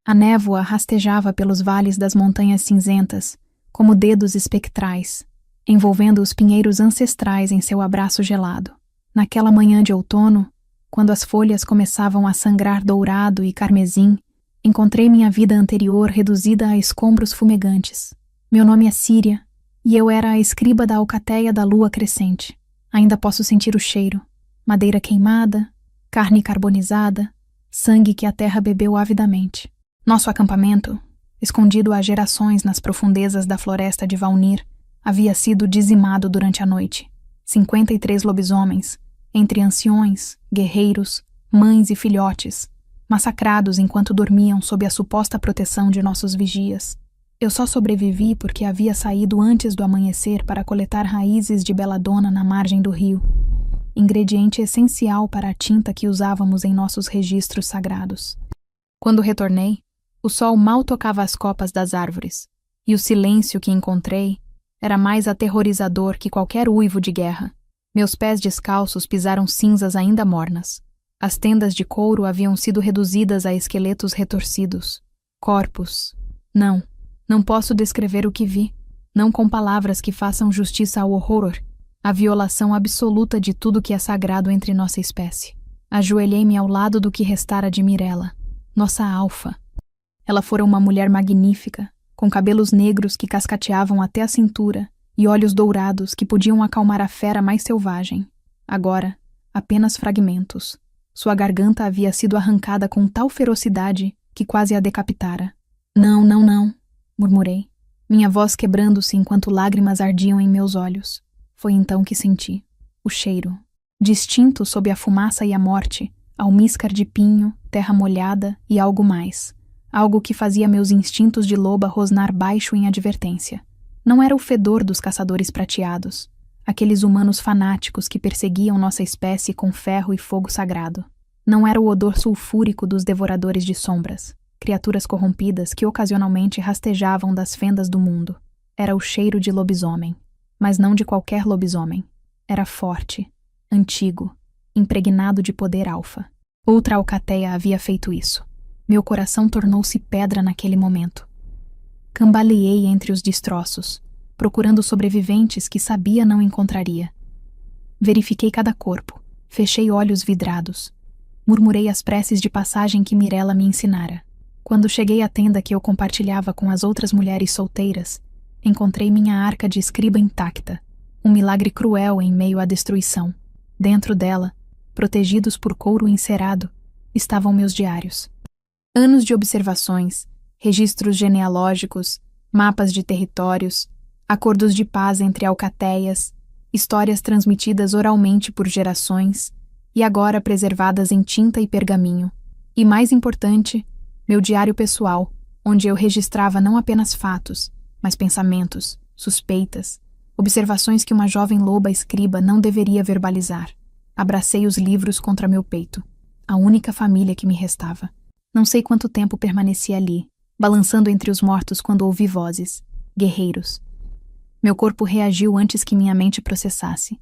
A névoa rastejava pelos vales das montanhas cinzentas, como dedos espectrais, envolvendo os pinheiros ancestrais em seu abraço gelado. Naquela manhã de outono, quando as folhas começavam a sangrar dourado e carmesim, encontrei minha vida anterior reduzida a escombros fumegantes. Meu nome é Síria, e eu era a escriba da alcateia da lua crescente. Ainda posso sentir o cheiro: madeira queimada, carne carbonizada, sangue que a terra bebeu avidamente. Nosso acampamento, escondido há gerações nas profundezas da floresta de Valnir, havia sido dizimado durante a noite. 53 lobisomens, entre anciões, guerreiros, mães e filhotes, massacrados enquanto dormiam sob a suposta proteção de nossos vigias. Eu só sobrevivi porque havia saído antes do amanhecer para coletar raízes de beladona na margem do rio, ingrediente essencial para a tinta que usávamos em nossos registros sagrados. Quando retornei, o sol mal tocava as copas das árvores, e o silêncio que encontrei era mais aterrorizador que qualquer uivo de guerra. Meus pés descalços pisaram cinzas ainda mornas. As tendas de couro haviam sido reduzidas a esqueletos retorcidos. Corpos. Não posso descrever o que vi, não com palavras que façam justiça ao horror, a violação absoluta de tudo que é sagrado entre nossa espécie. Ajoelhei-me ao lado do que restara de Mirella, nossa alfa. Ela fora uma mulher magnífica, com cabelos negros que cascateavam até a cintura e olhos dourados que podiam acalmar a fera mais selvagem. Agora, apenas fragmentos. Sua garganta havia sido arrancada com tal ferocidade que quase a decapitara. Não, murmurei, minha voz quebrando-se enquanto lágrimas ardiam em meus olhos. Foi então que senti o cheiro. Distinto sob a fumaça e a morte, almíscar de pinho, terra molhada e algo mais. Algo que fazia meus instintos de loba rosnar baixo em advertência. Não era o fedor dos caçadores prateados, aqueles humanos fanáticos que perseguiam nossa espécie com ferro e fogo sagrado. Não era o odor sulfúrico dos devoradores de sombras, criaturas corrompidas que ocasionalmente rastejavam das fendas do mundo. Era o cheiro de lobisomem, mas não de qualquer lobisomem. Era forte, antigo, impregnado de poder alfa. Outra alcateia havia feito isso. Meu coração tornou-se pedra naquele momento. Cambaleei entre os destroços, procurando sobreviventes que sabia não encontraria. Verifiquei cada corpo, fechei olhos vidrados. Murmurei as preces de passagem que Mirella me ensinara. Quando cheguei à tenda que eu compartilhava com as outras mulheres solteiras, encontrei minha arca de escriba intacta, um milagre cruel em meio à destruição. Dentro dela, protegidos por couro encerado, estavam meus diários. Anos de observações, registros genealógicos, mapas de territórios, acordos de paz entre alcateias, histórias transmitidas oralmente por gerações e agora preservadas em tinta e pergaminho. E mais importante, meu diário pessoal, onde eu registrava não apenas fatos, mas pensamentos, suspeitas, observações que uma jovem loba escriba não deveria verbalizar. Abracei os livros contra meu peito, a única família que me restava. Não sei quanto tempo permaneci ali, balançando entre os mortos quando ouvi vozes, guerreiros. Meu corpo reagiu antes que minha mente processasse.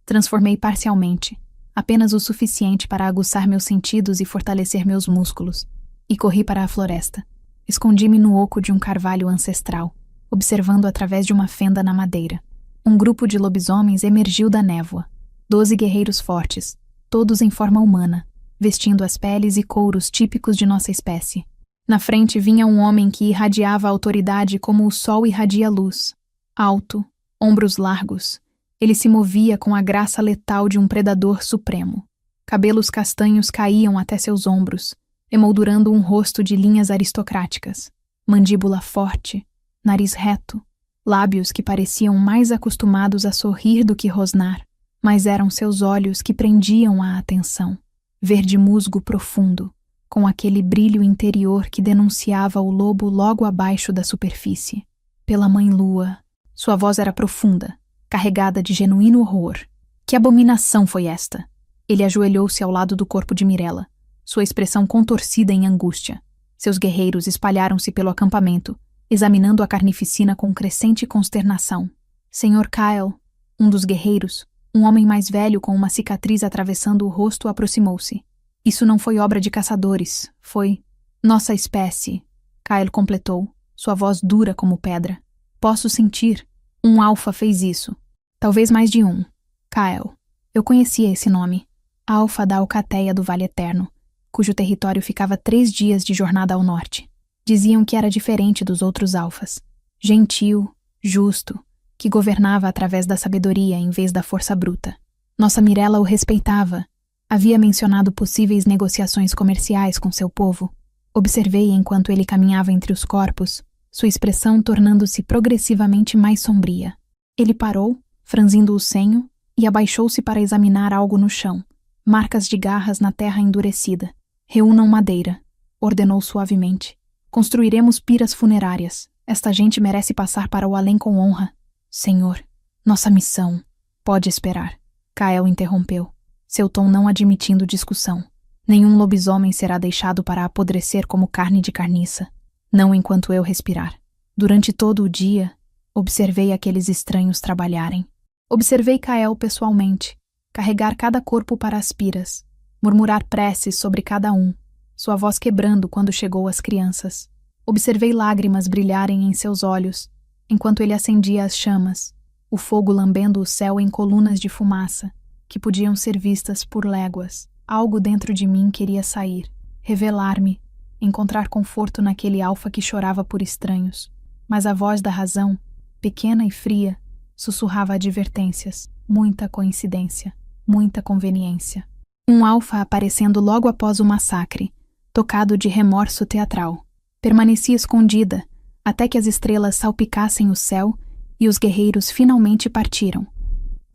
Transformei parcialmente, apenas o suficiente para aguçar meus sentidos e fortalecer meus músculos, e corri para a floresta. Escondi-me no oco de um carvalho ancestral, observando através de uma fenda na madeira. Um grupo de lobisomens emergiu da névoa. 12 guerreiros fortes, todos em forma humana, vestindo as peles e couros típicos de nossa espécie. Na frente vinha um homem que irradiava autoridade como o sol irradia luz. Alto, ombros largos, ele se movia com a graça letal de um predador supremo. Cabelos castanhos caíam até seus ombros, emoldurando um rosto de linhas aristocráticas. Mandíbula forte, nariz reto, lábios que pareciam mais acostumados a sorrir do que rosnar, mas eram seus olhos que prendiam a atenção. Verde musgo profundo, com aquele brilho interior que denunciava o lobo logo abaixo da superfície. Pela mãe lua, sua voz era profunda, carregada de genuíno horror. Que abominação foi esta? Ele ajoelhou-se ao lado do corpo de Mirella, sua expressão contorcida em angústia. Seus guerreiros espalharam-se pelo acampamento, examinando a carnificina com crescente consternação. Sr. Kyle, um dos guerreiros, um homem mais velho com uma cicatriz atravessando o rosto, aproximou-se. Isso não foi obra de caçadores, foi... Nossa espécie, Kyle completou, sua voz dura como pedra. Posso sentir. Um alfa fez isso. Talvez mais de um. Kyle. Eu conhecia esse nome. Alfa da Alcateia do Vale Eterno, cujo território ficava 3 dias de jornada ao norte. Diziam que era diferente dos outros alfas. Gentil, justo, que governava através da sabedoria em vez da força bruta. Nossa Mirella o respeitava. Havia mencionado possíveis negociações comerciais com seu povo. Observei enquanto ele caminhava entre os corpos, sua expressão tornando-se progressivamente mais sombria. Ele parou, franzindo o senho, e abaixou-se para examinar algo no chão. Marcas de garras na terra endurecida. Reúnam madeira, ordenou suavemente. Construiremos piras funerárias. Esta gente merece passar para o além com honra. Senhor, nossa missão pode esperar. Kyle interrompeu, seu tom não admitindo discussão. Nenhum lobisomem será deixado para apodrecer como carne de carniça. Não enquanto eu respirar. Durante todo o dia, observei aqueles estranhos trabalharem. Observei Kyle pessoalmente, carregar cada corpo para as piras, murmurar preces sobre cada um, sua voz quebrando quando chegou às crianças. Observei lágrimas brilharem em seus olhos, enquanto ele acendia as chamas, o fogo lambendo o céu em colunas de fumaça, que podiam ser vistas por léguas. Algo dentro de mim queria sair, revelar-me, encontrar conforto naquele alfa que chorava por estranhos. Mas a voz da razão, pequena e fria, sussurrava advertências, muita coincidência, muita conveniência. Um alfa aparecendo logo após o massacre, tocado de remorso teatral. Permaneci escondida, até que as estrelas salpicassem o céu e os guerreiros finalmente partiram.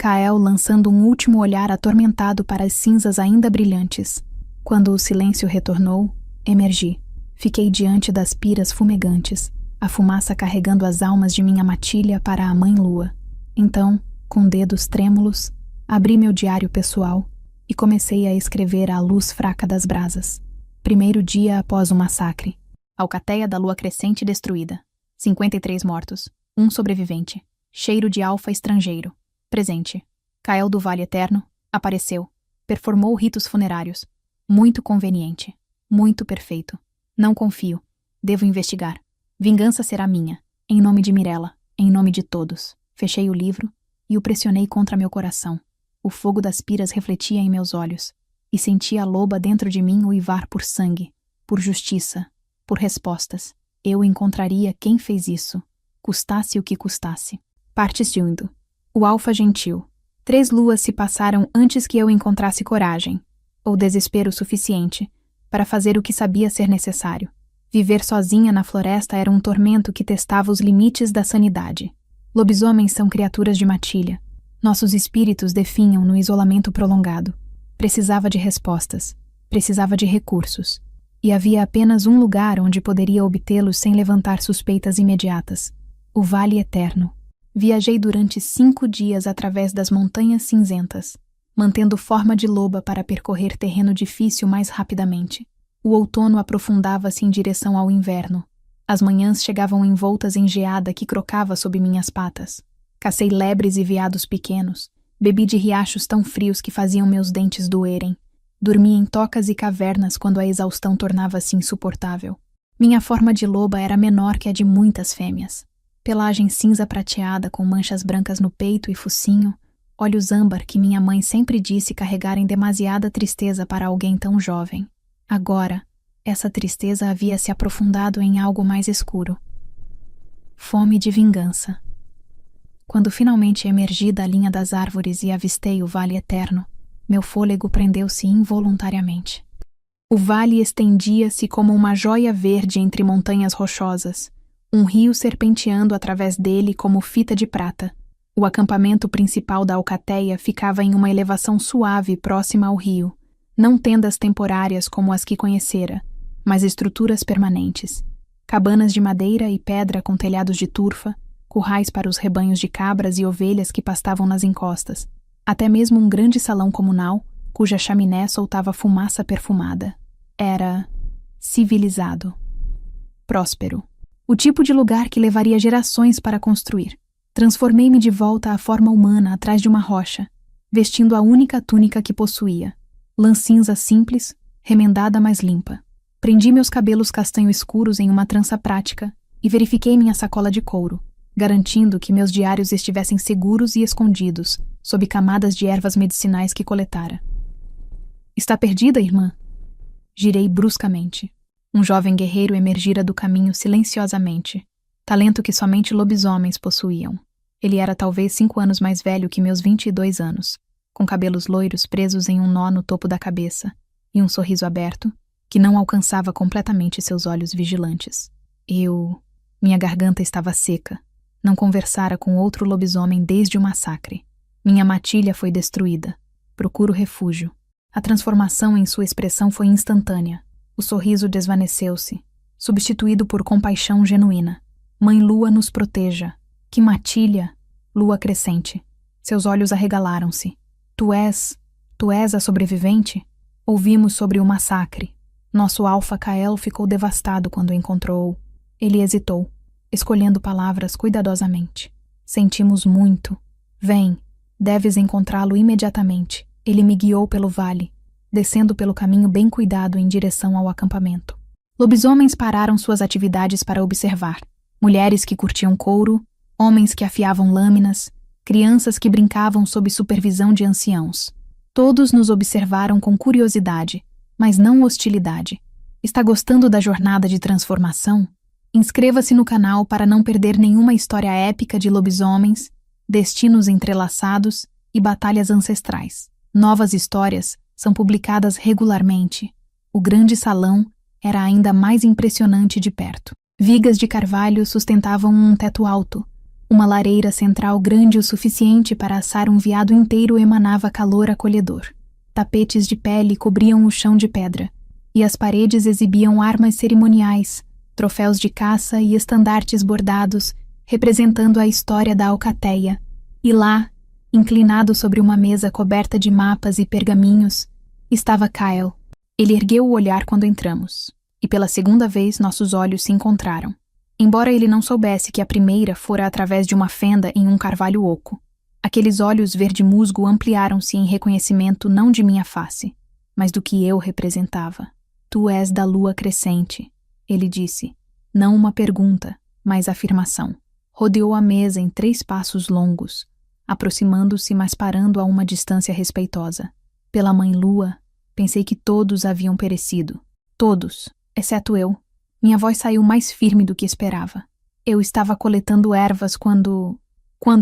Kyle lançando um último olhar atormentado para as cinzas ainda brilhantes. Quando o silêncio retornou, emergi. Fiquei diante das piras fumegantes, a fumaça carregando as almas de minha matilha para a mãe-lua. Então, com dedos trêmulos, abri meu diário pessoal e comecei a escrever à luz fraca das brasas. Primeiro dia após o massacre. Alcateia da lua crescente destruída. 53 mortos. 1 sobrevivente. Cheiro de alfa estrangeiro. Presente. Kyle do Vale Eterno apareceu. Performou ritos funerários. Muito conveniente. Muito perfeito. Não confio. Devo investigar. Vingança será minha. Em nome de Mirella. Em nome de todos. Fechei o livro e o pressionei contra meu coração. O fogo das piras refletia em meus olhos, e senti a loba dentro de mim uivar por sangue, por justiça, por respostas. Eu encontraria quem fez isso, custasse o que custasse. Parte 2. O alfa gentil. 3 luas se passaram antes que eu encontrasse coragem, ou desespero suficiente, para fazer o que sabia ser necessário. Viver sozinha na floresta era um tormento que testava os limites da sanidade. Lobisomens são criaturas de matilha. Nossos espíritos definham no isolamento prolongado. Precisava de respostas. Precisava de recursos. E havia apenas um lugar onde poderia obtê-los sem levantar suspeitas imediatas. O Vale Eterno. Viajei durante 5 dias através das montanhas cinzentas, mantendo forma de loba para percorrer terreno difícil mais rapidamente. O outono aprofundava-se em direção ao inverno. As manhãs chegavam envoltas em geada que crocava sob minhas patas. Cacei lebres e veados pequenos. Bebi de riachos tão frios que faziam meus dentes doerem. Dormi em tocas e cavernas quando a exaustão tornava-se insuportável. Minha forma de loba era menor que a de muitas fêmeas. Pelagem cinza prateada com manchas brancas no peito e focinho, olhos âmbar que minha mãe sempre disse carregarem demasiada tristeza para alguém tão jovem. Agora, essa tristeza havia se aprofundado em algo mais escuro. Fome de vingança. Quando finalmente emergi da linha das árvores e avistei o Vale Eterno, meu fôlego prendeu-se involuntariamente. O vale estendia-se como uma joia verde entre montanhas rochosas, um rio serpenteando através dele como fita de prata. O acampamento principal da Alcateia ficava em uma elevação suave próxima ao rio, não tendas temporárias como as que conhecera, mas estruturas permanentes. Cabanas de madeira e pedra com telhados de turfa, currais para os rebanhos de cabras e ovelhas que pastavam nas encostas, até mesmo um grande salão comunal, cuja chaminé soltava fumaça perfumada. Era civilizado. Próspero. O tipo de lugar que levaria gerações para construir. Transformei-me de volta à forma humana atrás de uma rocha, vestindo a única túnica que possuía. Lã cinza simples, remendada mas limpa. Prendi meus cabelos castanho escuros em uma trança prática e verifiquei minha sacola de couro, garantindo que meus diários estivessem seguros e escondidos, sob camadas de ervas medicinais que coletara. Está perdida, irmã? Girei bruscamente. Um jovem guerreiro emergira do caminho silenciosamente, talento que somente lobisomens possuíam. Ele era talvez 5 anos mais velho que meus 22 anos, com cabelos loiros presos em um nó no topo da cabeça e um sorriso aberto que não alcançava completamente seus olhos vigilantes. Minha garganta estava seca. Não conversara com outro lobisomem desde o massacre. Minha matilha foi destruída. Procuro refúgio. A transformação em sua expressão foi instantânea. O sorriso desvaneceu-se, substituído por compaixão genuína. Mãe Lua nos proteja. Que matilha! Lua crescente. Seus olhos arregalaram-se. Tu és a sobrevivente? Ouvimos sobre o massacre. Nosso Alpha Kael ficou devastado quando o encontrou. Ele hesitou, escolhendo palavras cuidadosamente. Sentimos muito. Vem, deves encontrá-lo imediatamente. Ele me guiou pelo vale, descendo pelo caminho bem cuidado em direção ao acampamento. Lobisomens pararam suas atividades para observar. Mulheres que curtiam couro, homens que afiavam lâminas, crianças que brincavam sob supervisão de anciãos. Todos nos observaram com curiosidade, mas não hostilidade. Está gostando da jornada de transformação? Inscreva-se no canal para não perder nenhuma história épica de lobisomens, destinos entrelaçados e batalhas ancestrais. Novas histórias são publicadas regularmente. O grande salão era ainda mais impressionante de perto. Vigas de carvalho sustentavam um teto alto. Uma lareira central grande o suficiente para assar um veado inteiro emanava calor acolhedor. Tapetes de pele cobriam o chão de pedra, e as paredes exibiam armas cerimoniais, troféus de caça e estandartes bordados, representando a história da alcateia. E lá, inclinado sobre uma mesa coberta de mapas e pergaminhos, estava Kyle. Ele ergueu o olhar quando entramos, e pela segunda vez nossos olhos se encontraram. Embora ele não soubesse que a primeira fora através de uma fenda em um carvalho oco. Aqueles olhos verde-musgo ampliaram-se em reconhecimento não de minha face, mas do que eu representava. Tu és da lua crescente, ele disse. Não uma pergunta, mas afirmação. Rodeou a mesa em 3 passos longos, aproximando-se, mas parando a uma distância respeitosa. Pela mãe lua, pensei que todos haviam perecido. Todos, exceto eu. Minha voz saiu mais firme do que esperava. Eu estava coletando ervas quando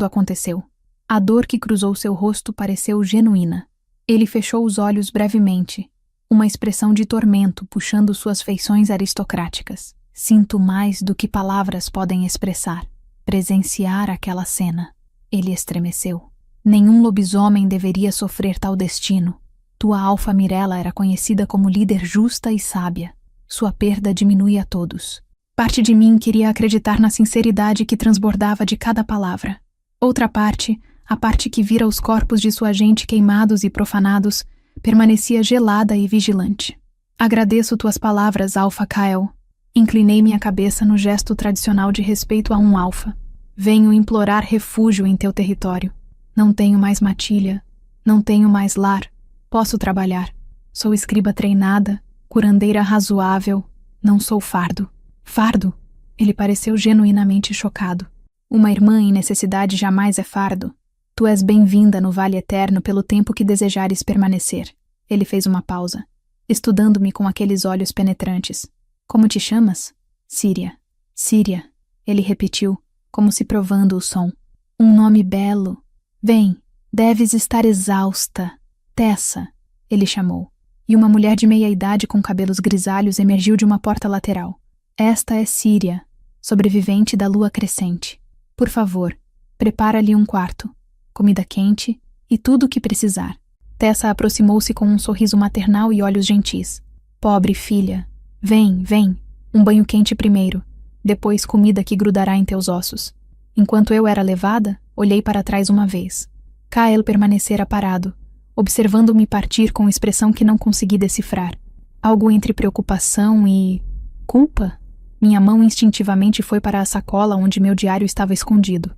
aconteceu. A dor que cruzou seu rosto pareceu genuína. Ele fechou os olhos brevemente, uma expressão de tormento puxando suas feições aristocráticas. Sinto mais do que palavras podem expressar. Presenciar aquela cena. Ele estremeceu. Nenhum lobisomem deveria sofrer tal destino. Tua Alfa Mirella era conhecida como líder justa e sábia. Sua perda diminui a todos. Parte de mim queria acreditar na sinceridade que transbordava de cada palavra. Outra parte, a parte que vira os corpos de sua gente queimados e profanados, permanecia gelada e vigilante. Agradeço tuas palavras, Alpha Kyle. Inclinei minha cabeça no gesto tradicional de respeito a um alfa. Venho implorar refúgio em teu território. Não tenho mais matilha. Não tenho mais lar. Posso trabalhar. Sou escriba treinada, curandeira razoável. Não sou fardo. Fardo? Ele pareceu genuinamente chocado. Uma irmã em necessidade jamais é fardo. Tu és bem-vinda no Vale Eterno pelo tempo que desejares permanecer. Ele fez uma pausa, estudando-me com aqueles olhos penetrantes. Como te chamas? Síria. Síria, ele repetiu, como se provando o som. Um nome belo. Vem, deves estar exausta. Tessa, ele chamou. E uma mulher de meia-idade com cabelos grisalhos emergiu de uma porta lateral. Esta é Síria, sobrevivente da lua crescente. Por favor, prepara-lhe um quarto, comida quente e tudo o que precisar. Tessa aproximou-se com um sorriso maternal e olhos gentis. Pobre filha, vem, vem, um banho quente primeiro, depois comida que grudará em teus ossos. Enquanto eu era levada, olhei para trás uma vez. Kyle permanecera parado, observando-me partir com expressão que não consegui decifrar. Algo entre preocupação e... culpa? Minha mão instintivamente foi para a sacola onde meu diário estava escondido.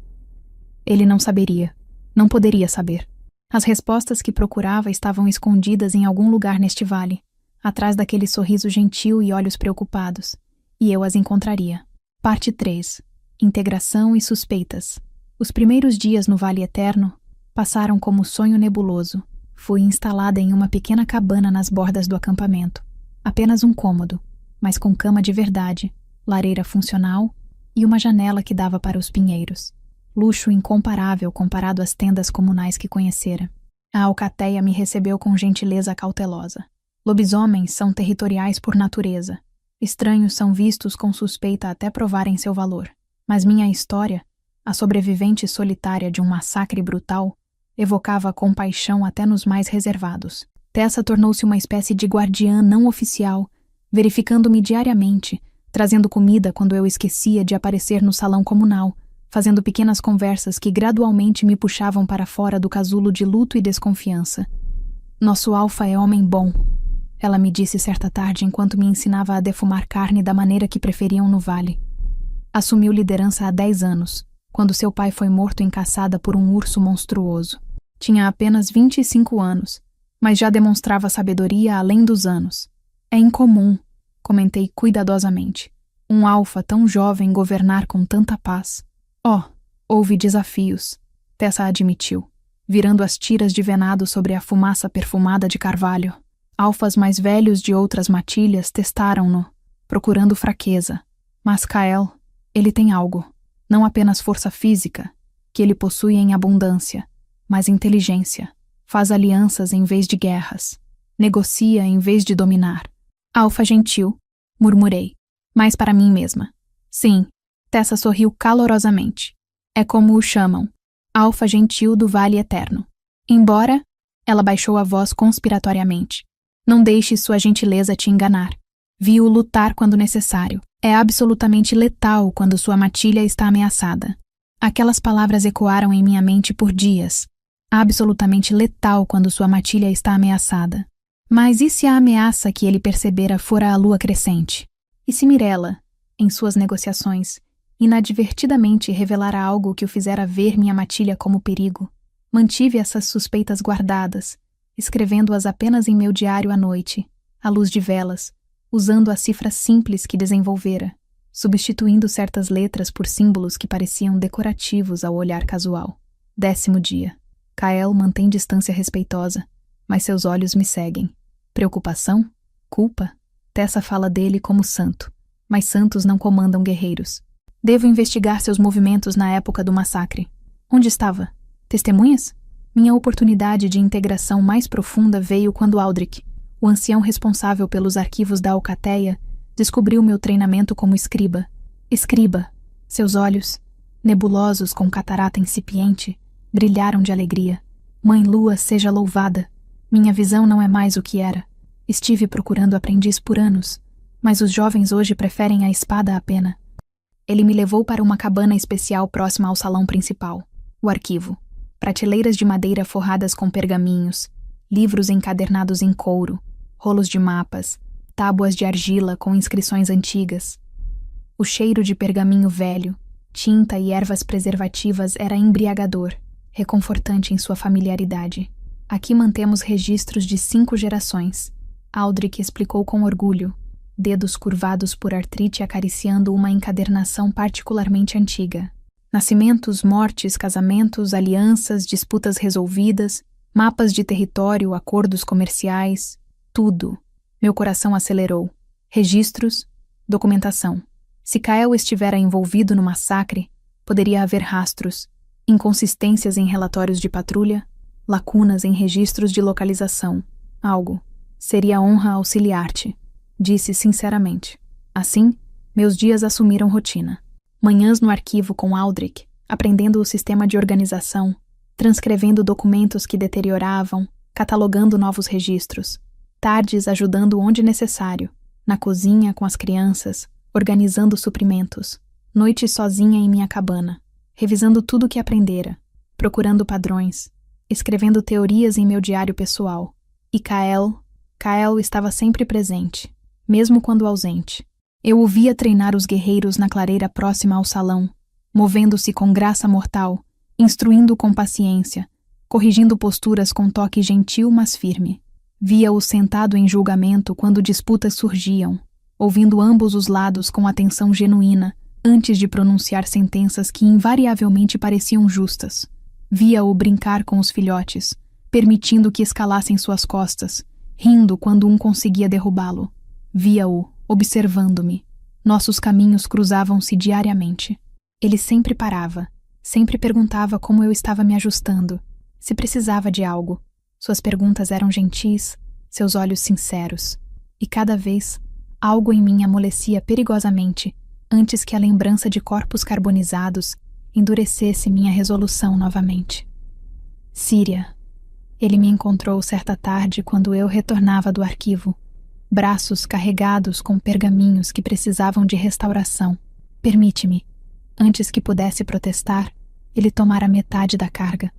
Ele não saberia. Não poderia saber. As respostas que procurava estavam escondidas em algum lugar neste vale. atrás daquele sorriso gentil e olhos preocupados, e eu as encontraria. Parte 3. Integração e suspeitas. Os primeiros dias no Vale Eterno passaram como sonho nebuloso. Fui instalada em uma pequena cabana nas bordas do acampamento. Apenas um cômodo, mas com cama de verdade, lareira funcional e uma janela que dava para os pinheiros. Luxo incomparável comparado às tendas comunais que conhecera. A alcateia me recebeu com gentileza cautelosa. Lobisomens são territoriais por natureza. Estranhos são vistos com suspeita até provarem seu valor. Mas minha história, a sobrevivente solitária de um massacre brutal, evocava compaixão até nos mais reservados. Tessa tornou-se uma espécie de guardiã não oficial, verificando-me diariamente, trazendo comida quando eu esquecia de aparecer no salão comunal, fazendo pequenas conversas que gradualmente me puxavam para fora do casulo de luto e desconfiança. Nosso alfa é homem bom, ela me disse certa tarde enquanto me ensinava a defumar carne da maneira que preferiam no vale. Assumiu liderança há 10 anos, quando seu pai foi morto em caçada por um urso monstruoso. Tinha apenas 25 anos, mas já demonstrava sabedoria além dos anos. É incomum, comentei cuidadosamente, um alfa tão jovem governar com tanta paz. Houve desafios, Tessa admitiu, virando as tiras de venado sobre a fumaça perfumada de carvalho. Alfas mais velhos de outras matilhas testaram-no, procurando fraqueza. Mas Kael, ele tem algo, não apenas força física, que ele possui em abundância, mas inteligência. Faz alianças em vez de guerras. Negocia em vez de dominar. Alfa gentil, murmurei, mas para mim mesma. Sim, Tessa sorriu calorosamente. É como o chamam, Alfa gentil do Vale Eterno. Embora, ela baixou a voz conspiratoriamente. Não deixe sua gentileza te enganar. Vi-o lutar quando necessário. É absolutamente letal quando sua matilha está ameaçada. Aquelas palavras ecoaram em minha mente por dias. Absolutamente letal quando sua matilha está ameaçada. Mas e se a ameaça que ele percebera fora a lua crescente? E se Mirella, em suas negociações, inadvertidamente revelara algo que o fizera ver minha matilha como perigo? Mantive essas suspeitas guardadas, escrevendo-as apenas em meu diário à noite, à luz de velas, usando as cifras simples que desenvolvera, substituindo certas letras por símbolos que pareciam decorativos ao olhar casual. 10º dia. Kael mantém distância respeitosa, mas seus olhos me seguem. Preocupação? Culpa? Tessa fala dele como santo, mas santos não comandam guerreiros. Devo investigar seus movimentos na época do massacre. Onde estava? Testemunhas? Minha oportunidade de integração mais profunda veio quando Aldrich, o ancião responsável pelos arquivos da Alcateia, descobriu meu treinamento como escriba. Escriba! Seus olhos, nebulosos com catarata incipiente, brilharam de alegria. Mãe Lua seja louvada. Minha visão não é mais o que era. Estive procurando aprendiz por anos, mas os jovens hoje preferem a espada à pena. Ele me levou para uma cabana especial próxima ao salão principal, o arquivo. Prateleiras de madeira forradas com pergaminhos, livros encadernados em couro, rolos de mapas, tábuas de argila com inscrições antigas. O cheiro de pergaminho velho, tinta e ervas preservativas era embriagador, reconfortante em sua familiaridade. Aqui mantemos registros de 5 gerações. Aldrich explicou com orgulho, dedos curvados por artrite acariciando uma encadernação particularmente antiga. Nascimentos, mortes, casamentos, alianças, disputas resolvidas, mapas de território, acordos comerciais, tudo. Meu coração acelerou. Registros, documentação. Se Kael estivera envolvido no massacre, poderia haver rastros, inconsistências em relatórios de patrulha, lacunas em registros de localização. Algo. Seria honra auxiliar-te, disse sinceramente. Assim, meus dias assumiram rotina. Manhãs no arquivo com Aldrich, aprendendo o sistema de organização, transcrevendo documentos que deterioravam, catalogando novos registros. Tardes ajudando onde necessário, na cozinha com as crianças, organizando suprimentos. Noites sozinha em minha cabana, revisando tudo o que aprendera, procurando padrões, escrevendo teorias em meu diário pessoal. E Kael estava sempre presente, mesmo quando ausente. Eu o via treinar os guerreiros na clareira próxima ao salão, movendo-se com graça mortal, instruindo com paciência, corrigindo posturas com toque gentil mas firme. Via-o sentado em julgamento quando disputas surgiam, ouvindo ambos os lados com atenção genuína antes de pronunciar sentenças que invariavelmente pareciam justas. Via-o brincar com os filhotes, permitindo que escalassem suas costas, rindo quando um conseguia derrubá-lo. Via-o observando-me. Nossos caminhos cruzavam-se diariamente. Ele sempre parava, sempre perguntava como eu estava me ajustando, se precisava de algo. Suas perguntas eram gentis, seus olhos sinceros, e cada vez algo em mim amolecia perigosamente antes que a lembrança de corpos carbonizados endurecesse minha resolução novamente. Síria. Ele me encontrou certa tarde quando eu retornava do arquivo, braços carregados com pergaminhos que precisavam de restauração. Permite-me. Antes que pudesse protestar, ele tomara metade da carga.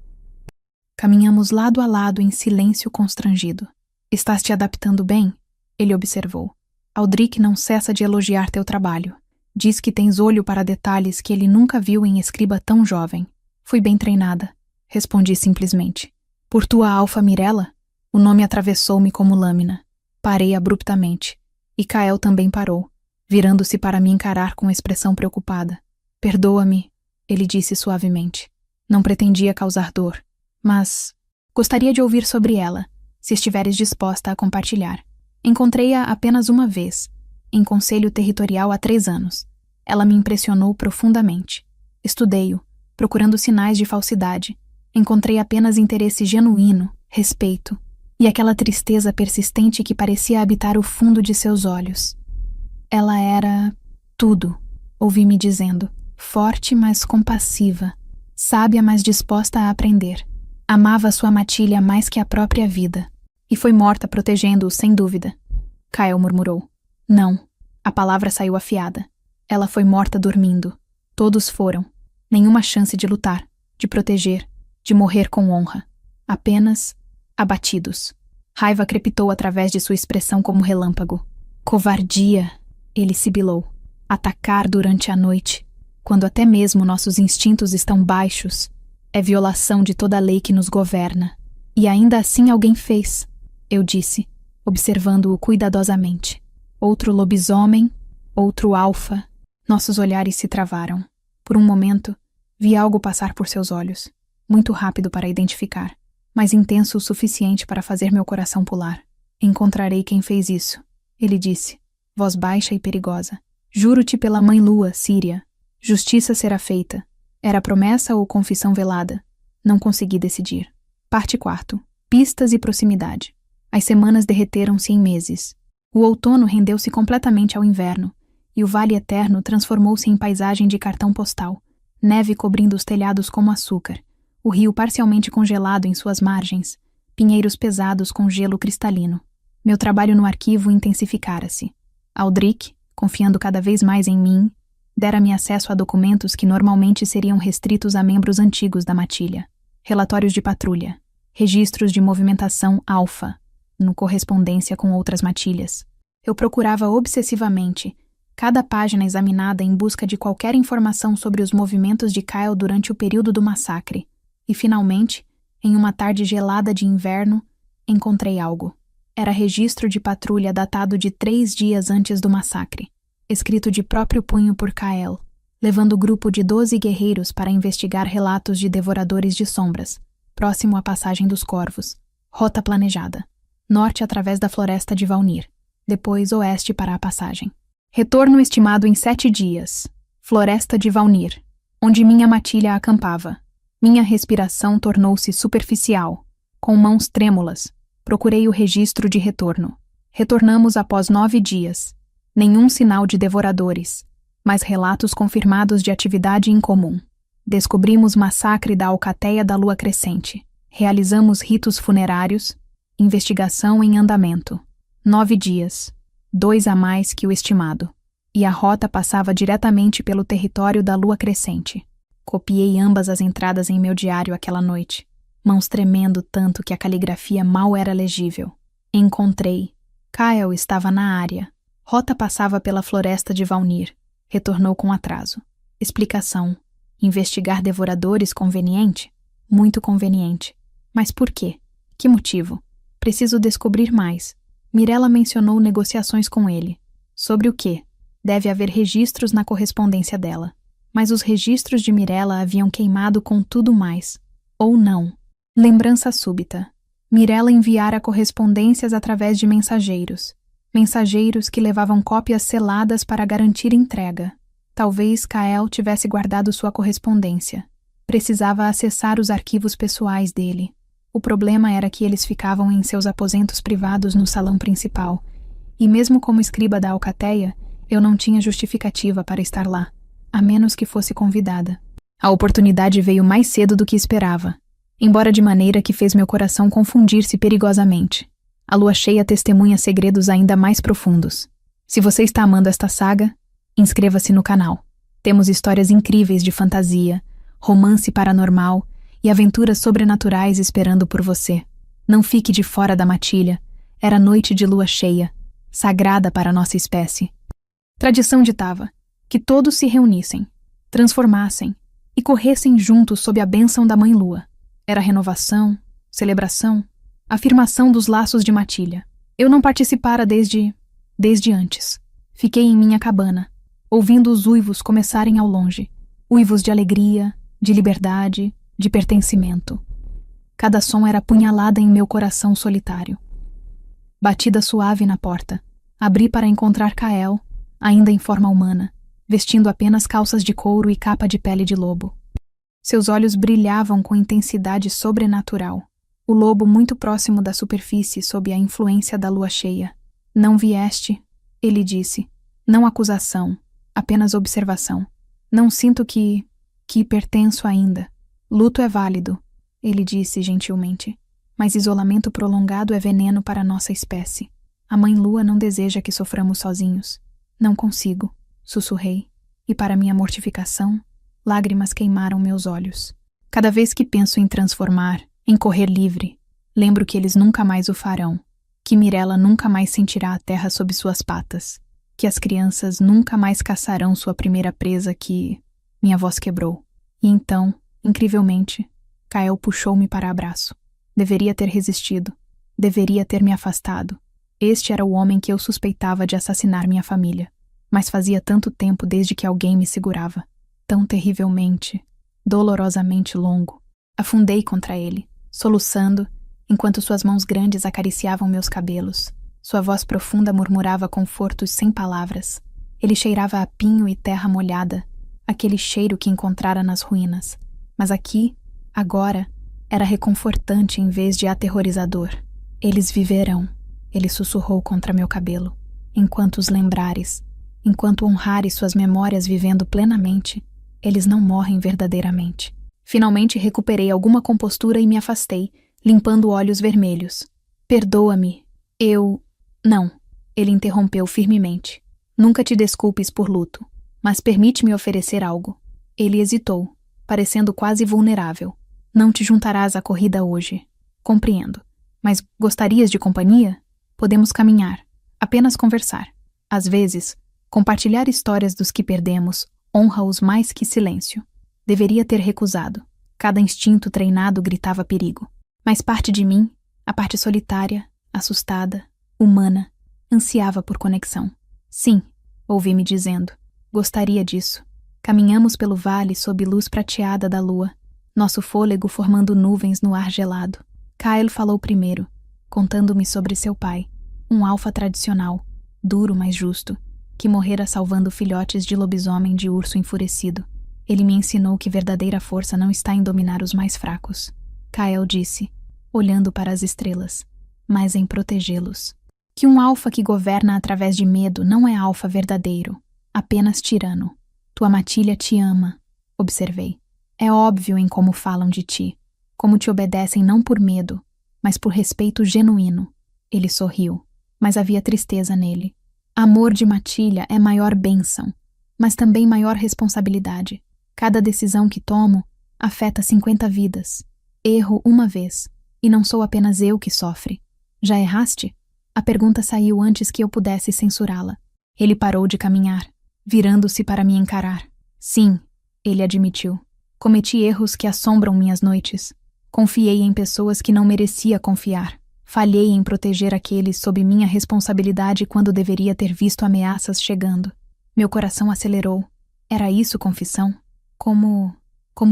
Caminhamos lado a lado em silêncio constrangido. Estás te adaptando bem? Ele observou. Aldrich não cessa de elogiar teu trabalho. Diz que tens olho para detalhes que ele nunca viu em escriba tão jovem. Fui bem treinada. Respondi simplesmente. Por tua alfa Mirella? O nome atravessou-me como lâmina. Parei abruptamente. E Kael também parou, virando-se para me encarar com expressão preocupada. Perdoa-me, ele disse suavemente. Não pretendia causar dor, mas gostaria de ouvir sobre ela, se estiveres disposta a compartilhar. Encontrei-a apenas uma vez, em conselho territorial há 3 anos. Ela me impressionou profundamente. Estudei-o, procurando sinais de falsidade. Encontrei apenas interesse genuíno, respeito, e aquela tristeza persistente que parecia habitar o fundo de seus olhos. Ela era tudo, ouvi-me dizendo, forte mas compassiva, sábia mas disposta a aprender. Amava sua matilha mais que a própria vida, e foi morta protegendo-o sem dúvida. Kael murmurou. Não, a palavra saiu afiada. Ela foi morta dormindo. Todos foram. Nenhuma chance de lutar, de proteger, de morrer com honra. Apenas abatidos. Raiva crepitou através de sua expressão como relâmpago. Covardia, ele sibilou. Atacar durante a noite, quando até mesmo nossos instintos estão baixos, é violação de toda a lei que nos governa. E ainda assim alguém fez, eu disse, observando-o cuidadosamente. Outro lobisomem, outro alfa. Nossos olhares se travaram. Por um momento, vi algo passar por seus olhos, muito rápido para identificar, mas intenso o suficiente para fazer meu coração pular. Encontrarei quem fez isso, ele disse, voz baixa e perigosa. Juro-te pela Mãe Lua, Síria. Justiça será feita. Era promessa ou confissão velada? Não consegui decidir. Parte 4. Pistas e proximidade. As semanas derreteram-se em meses. O outono rendeu-se completamente ao inverno, e o vale eterno transformou-se em paisagem de cartão postal, neve cobrindo os telhados como açúcar, o rio parcialmente congelado em suas margens, pinheiros pesados com gelo cristalino. Meu trabalho no arquivo intensificara-se. Aldrich, confiando cada vez mais em mim, dera-me acesso a documentos que normalmente seriam restritos a membros antigos da matilha. Relatórios de patrulha, registros de movimentação alfa, no correspondência com outras matilhas. Eu procurava obsessivamente cada página examinada em busca de qualquer informação sobre os movimentos de Kael durante o período do massacre. E, finalmente, em uma tarde gelada de inverno, encontrei algo. Era registro de patrulha datado de 3 dias antes do massacre, escrito de próprio punho por Kael, levando o grupo de 12 guerreiros para investigar relatos de devoradores de sombras, próximo à passagem dos Corvos. Rota planejada. Norte através da floresta de Valnir, depois oeste para a passagem. Retorno estimado em 7 dias. Floresta de Valnir, onde minha matilha acampava. Minha respiração tornou-se superficial. Com mãos trêmulas, procurei o registro de retorno. Retornamos após 9 dias. Nenhum sinal de devoradores, mas relatos confirmados de atividade incomum. Descobrimos massacre da Alcateia da Lua Crescente. Realizamos ritos funerários. Investigação em andamento. 9 dias. 2 a mais que o estimado. E a rota passava diretamente pelo território da Lua Crescente. Copiei ambas as entradas em meu diário aquela noite, mãos tremendo tanto que a caligrafia mal era legível. Encontrei. Kael estava na área. Rota passava pela floresta de Valnir. Retornou com atraso. Explicação. Investigar devoradores conveniente? Muito conveniente. Mas por quê? Que motivo? Preciso descobrir mais. Mirella mencionou negociações com ele. Sobre o quê? Deve haver registros na correspondência dela. Mas os registros de Mirella haviam queimado com tudo mais. Ou não. Lembrança súbita. Mirella enviara correspondências através de mensageiros. Mensageiros que levavam cópias seladas para garantir entrega. Talvez Kael tivesse guardado sua correspondência. Precisava acessar os arquivos pessoais dele. O problema era que eles ficavam em seus aposentos privados no salão principal. E mesmo como escriba da alcateia, eu não tinha justificativa para estar lá, a menos que fosse convidada. A oportunidade veio mais cedo do que esperava, embora de maneira que fez meu coração confundir-se perigosamente. A lua cheia testemunha segredos ainda mais profundos. Se você está amando esta saga, inscreva-se no canal. Temos histórias incríveis de fantasia, romance paranormal e aventuras sobrenaturais esperando por você. Não fique de fora da matilha. Era noite de lua cheia, sagrada para a nossa espécie. Tradição ditava que todos se reunissem, transformassem e corressem juntos sob a bênção da Mãe Lua. Era renovação, celebração, afirmação dos laços de matilha. Eu não participara desde antes. Fiquei em minha cabana, ouvindo os uivos começarem ao longe. Uivos de alegria, de liberdade, de pertencimento. Cada som era punhalada em meu coração solitário. Batida suave na porta. Abri para encontrar Kael, ainda em forma humana, vestindo apenas calças de couro e capa de pele de lobo. Seus olhos brilhavam com intensidade sobrenatural. O lobo muito próximo da superfície sob a influência da lua cheia. Não vieste, ele disse. Não acusação, apenas observação. Não sinto que pertenço ainda. Luto é válido, ele disse gentilmente. Mas isolamento prolongado é veneno para nossa espécie. A Mãe Lua não deseja que soframos sozinhos. Não consigo, sussurrei. E para minha mortificação, lágrimas queimaram meus olhos. Cada vez que penso em transformar, em correr livre, lembro que eles nunca mais o farão, que Mirella nunca mais sentirá a terra sob suas patas, que as crianças nunca mais caçarão sua primeira presa que... Minha voz quebrou. E então, incrivelmente, Kael puxou-me para abraço. Deveria ter resistido. Deveria ter me afastado. Este era o homem que eu suspeitava de assassinar minha família. Mas fazia tanto tempo desde que alguém me segurava. Tão terrivelmente, dolorosamente longo. Afundei contra ele, soluçando, enquanto suas mãos grandes acariciavam meus cabelos. Sua voz profunda murmurava confortos sem palavras. Ele cheirava a pinho e terra molhada, aquele cheiro que encontrara nas ruínas. Mas aqui, agora, era reconfortante em vez de aterrorizador. Eles viverão, ele sussurrou contra meu cabelo. Enquanto os lembrares, enquanto honrares suas memórias vivendo plenamente, eles não morrem verdadeiramente. Finalmente recuperei alguma compostura e me afastei, limpando olhos vermelhos. Perdoa-me. Não, ele interrompeu firmemente. Nunca te desculpes por luto, mas permite-me oferecer algo. Ele hesitou, parecendo quase vulnerável. Não te juntarás à corrida hoje. Compreendo. Mas gostarias de companhia? Podemos caminhar, apenas conversar. Às vezes, compartilhar histórias dos que perdemos honra-os mais que silêncio. Deveria ter recusado. Cada instinto treinado gritava perigo. Mas parte de mim, a parte solitária, assustada, humana, ansiava por conexão. Sim, ouvi-me dizendo. Gostaria disso. Caminhamos pelo vale sob luz prateada da lua, nosso fôlego formando nuvens no ar gelado. Kael falou primeiro, contando-me sobre seu pai, um alfa tradicional, duro mas justo, que morrera salvando filhotes de lobisomem de urso enfurecido. Ele me ensinou que verdadeira força não está em dominar os mais fracos. Kael disse, olhando para as estrelas, mas em protegê-los. Que um alfa que governa através de medo não é alfa verdadeiro, apenas tirano. Tua matilha te ama, observei. É óbvio em como falam de ti, como te obedecem não por medo, mas por respeito genuíno. Ele sorriu, mas havia tristeza nele. Amor de matilha é maior bênção, mas também maior responsabilidade. Cada decisão que tomo afeta 50 vidas. Erro uma vez, e não sou apenas eu que sofre. Já erraste? A pergunta saiu antes que eu pudesse censurá-la. Ele parou de caminhar, virando-se para me encarar. Sim, ele admitiu. Cometi erros que assombram minhas noites. Confiei em pessoas que não merecia confiar. Falhei em proteger aqueles sob minha responsabilidade quando deveria ter visto ameaças chegando. Meu coração acelerou. Era isso confissão? Como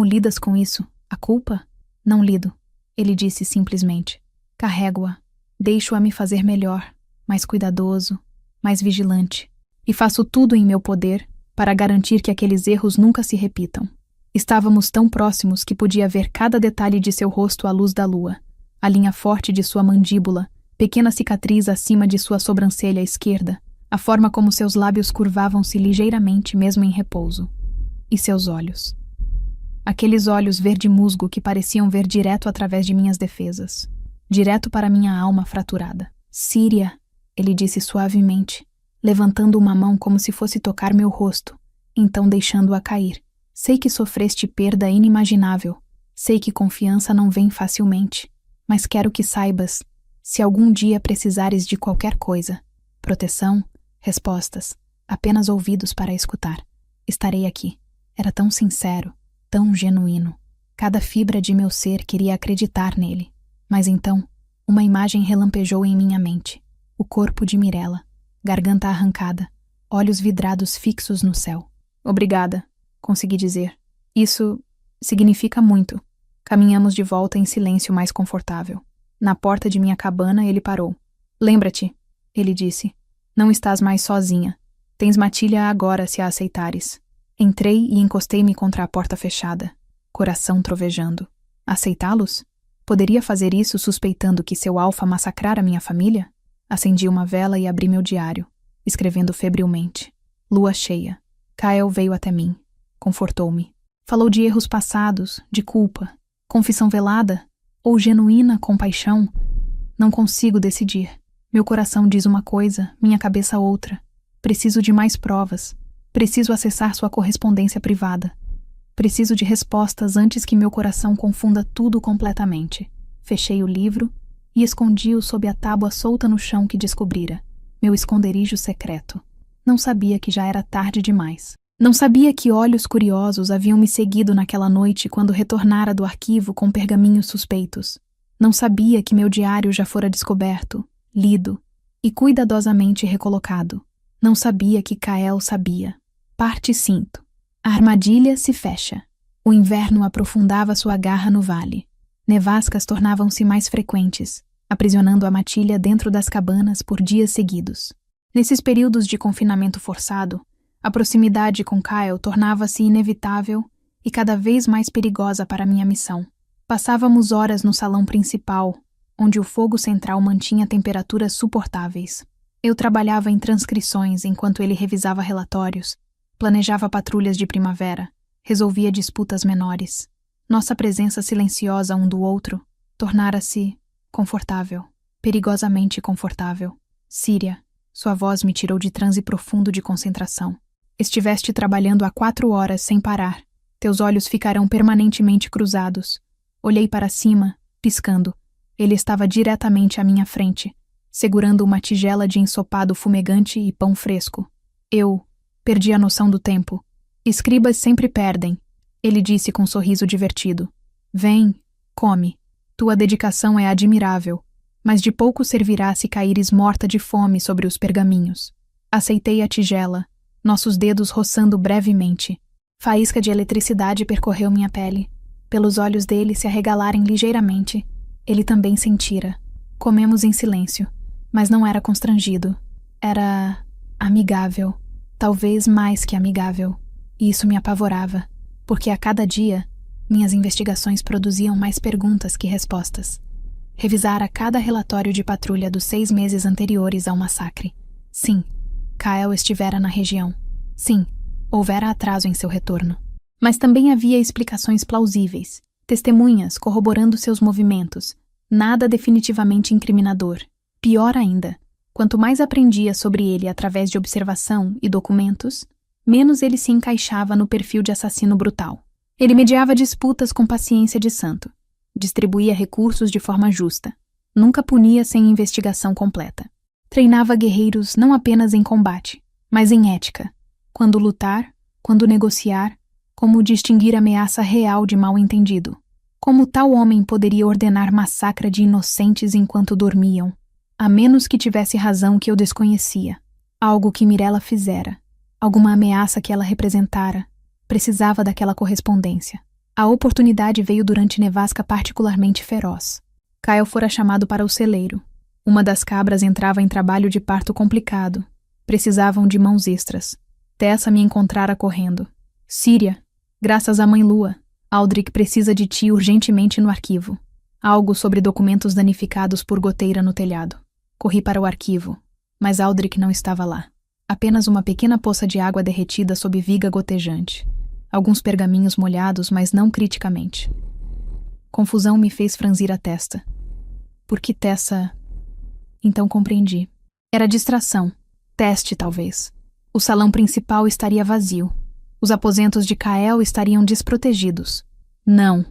lidas com isso? A culpa? Não lido, ele disse simplesmente. Carrego-a. Deixo-a me fazer melhor, mais cuidadoso, mais vigilante. E faço tudo em meu poder para garantir que aqueles erros nunca se repitam. Estávamos tão próximos que podia ver cada detalhe de seu rosto à luz da lua. A linha forte de sua mandíbula, pequena cicatriz acima de sua sobrancelha esquerda, a forma como seus lábios curvavam-se ligeiramente mesmo em repouso. E seus olhos. Aqueles olhos verde-musgo que pareciam ver direto através de minhas defesas. Direto para minha alma fraturada. Síria, ele disse suavemente, levantando uma mão como se fosse tocar meu rosto, então deixando-a cair. Sei que sofreste perda inimaginável. Sei que confiança não vem facilmente. Mas quero que saibas, se algum dia precisares de qualquer coisa, proteção, respostas, apenas ouvidos para escutar, estarei aqui. Era tão sincero, tão genuíno. Cada fibra de meu ser queria acreditar nele. Mas então, uma imagem relampejou em minha mente. O corpo de Mirella, garganta arrancada, olhos vidrados fixos no céu. Obrigada, consegui dizer. Isso significa muito. Caminhamos de volta em silêncio mais confortável. Na porta de minha cabana, ele parou. Lembra-te, ele disse. Não estás mais sozinha. Tens Matilha agora, se a aceitares. Entrei e encostei-me contra a porta fechada. Coração trovejando. Aceitá-los? Poderia fazer isso suspeitando que seu alfa massacrara minha família? Acendi uma vela e abri meu diário, escrevendo febrilmente. Lua cheia. Kyle veio até mim. Confortou-me. Falou de erros passados, de culpa. Confissão velada? Ou genuína compaixão? Não consigo decidir. Meu coração diz uma coisa, minha cabeça outra. Preciso de mais provas. Preciso acessar sua correspondência privada. Preciso de respostas antes que meu coração confunda tudo completamente. Fechei o livro e escondi-o sob a tábua solta no chão que descobrira. Meu esconderijo secreto. Não sabia que já era tarde demais. Não sabia que olhos curiosos haviam me seguido naquela noite quando retornara do arquivo com pergaminhos suspeitos. Não sabia que meu diário já fora descoberto, lido e cuidadosamente recolocado. Não sabia que Kael sabia. Parte 5. A armadilha se fecha. O inverno aprofundava sua garra no vale. Nevascas tornavam-se mais frequentes, aprisionando a matilha dentro das cabanas por dias seguidos. Nesses períodos de confinamento forçado, a proximidade com Kyle tornava-se inevitável e cada vez mais perigosa para minha missão. Passávamos horas no salão principal, onde o fogo central mantinha temperaturas suportáveis. Eu trabalhava em transcrições enquanto ele revisava relatórios, planejava patrulhas de primavera, resolvia disputas menores. Nossa presença silenciosa um do outro tornara-se confortável, perigosamente confortável. Síria, sua voz me tirou de transe profundo de concentração. Estiveste trabalhando há 4 horas sem parar. Teus olhos ficarão permanentemente cruzados. Olhei para cima, piscando. Ele estava diretamente à minha frente, segurando uma tigela de ensopado fumegante e pão fresco. Eu perdi a noção do tempo. Escribas sempre perdem, ele disse com um sorriso divertido. Vem, come. Tua dedicação é admirável, mas de pouco servirá se caíres morta de fome sobre os pergaminhos. Aceitei a tigela, nossos dedos roçando brevemente. Faísca de eletricidade percorreu minha pele. Pelos olhos dele se arregalarem ligeiramente. Ele também sentira. Comemos em silêncio, mas não era constrangido. Era amigável. Talvez mais que amigável. E isso me apavorava, porque a cada dia, minhas investigações produziam mais perguntas que respostas. Revisara cada relatório de patrulha dos 6 meses anteriores ao massacre. Sim, Kyle estivera na região. Sim, houvera atraso em seu retorno. Mas também havia explicações plausíveis, testemunhas corroborando seus movimentos, nada definitivamente incriminador. Pior ainda, quanto mais aprendia sobre ele através de observação e documentos, menos ele se encaixava no perfil de assassino brutal. Ele mediava disputas com paciência de santo, distribuía recursos de forma justa, nunca punia sem investigação completa. Treinava guerreiros não apenas em combate, mas em ética, quando lutar, quando negociar, como distinguir ameaça real de mal-entendido. Como tal homem poderia ordenar massacre de inocentes enquanto dormiam, a menos que tivesse razão que eu desconhecia? Algo que Mirella fizera, alguma ameaça que ela representara, precisava daquela correspondência. A oportunidade veio durante nevasca particularmente feroz. Kyle fora chamado para o celeiro. Uma das cabras entrava em trabalho de parto complicado. Precisavam de mãos extras. Tessa me encontrara correndo. Síria, graças à Mãe Lua, Aldrich precisa de ti urgentemente no arquivo. Algo sobre documentos danificados por goteira no telhado. Corri para o arquivo, mas Aldrich não estava lá. Apenas uma pequena poça de água derretida sob viga gotejante. Alguns pergaminhos molhados, mas não criticamente. Confusão me fez franzir a testa. Por que Tessa... Então compreendi. Era distração. Teste, talvez. O salão principal estaria vazio. Os aposentos de Kael estariam desprotegidos. Não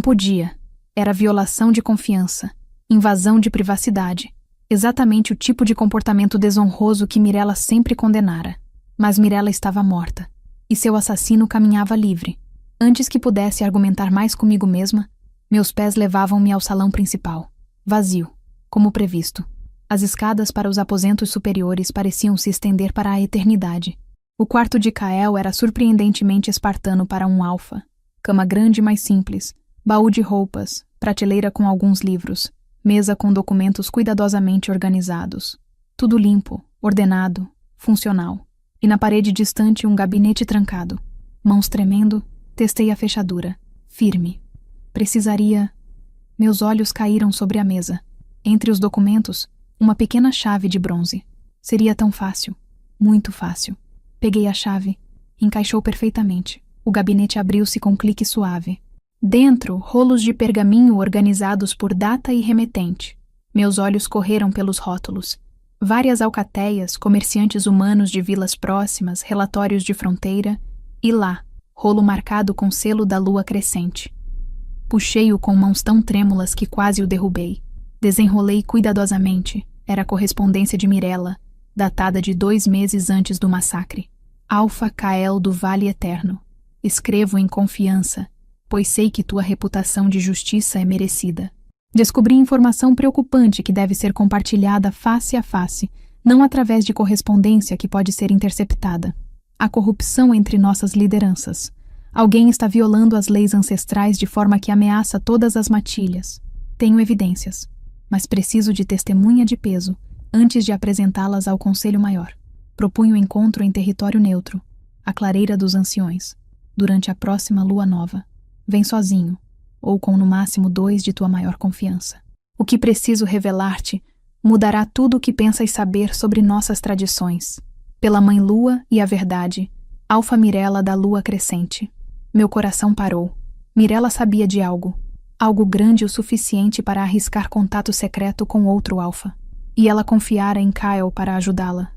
podia. Era violação de confiança. Invasão de privacidade. Exatamente o tipo de comportamento desonroso que Mirella sempre condenara. Mas Mirella estava morta. E seu assassino caminhava livre. Antes que pudesse argumentar mais comigo mesma, meus pés levavam-me ao salão principal. Vazio, como previsto. As escadas para os aposentos superiores pareciam se estender para a eternidade. O quarto de Kael era surpreendentemente espartano para um alfa. Cama grande, mas simples. Baú de roupas, prateleira com alguns livros, mesa com documentos cuidadosamente organizados. Tudo limpo, ordenado, funcional. E na parede distante um gabinete trancado. Mãos tremendo, testei a fechadura. Firme. Precisaria... Meus olhos caíram sobre a mesa. Entre os documentos, uma pequena chave de bronze. Seria tão fácil. Muito fácil. Peguei a chave. Encaixou perfeitamente. O gabinete abriu-se com um clique suave. Dentro, rolos de pergaminho organizados por data e remetente. Meus olhos correram pelos rótulos. Várias alcateias, comerciantes humanos de vilas próximas, relatórios de fronteira, e lá, rolo marcado com selo da lua crescente. Puxei-o com mãos tão trêmulas que quase o derrubei. Desenrolei cuidadosamente. Era a correspondência de Mirella, datada de 2 meses antes do massacre. Alfa Kael do Vale Eterno. Escrevo em confiança, pois sei que tua reputação de justiça é merecida. Descobri informação preocupante que deve ser compartilhada face a face, não através de correspondência que pode ser interceptada. Há corrupção entre nossas lideranças. Alguém está violando as leis ancestrais de forma que ameaça todas as matilhas. Tenho evidências, mas preciso de testemunha de peso antes de apresentá-las ao Conselho Maior. Propunho encontro em território neutro, a clareira dos anciões, durante a próxima lua nova. Vem sozinho, ou com no máximo 2 de tua maior confiança. O que preciso revelar-te mudará tudo o que pensas saber sobre nossas tradições. Pela Mãe Lua e a verdade, Alfa Mirella da Lua Crescente. Meu coração parou. Mirella sabia de algo. Algo grande o suficiente para arriscar contato secreto com outro Alfa. E ela confiara em Kyle para ajudá-la.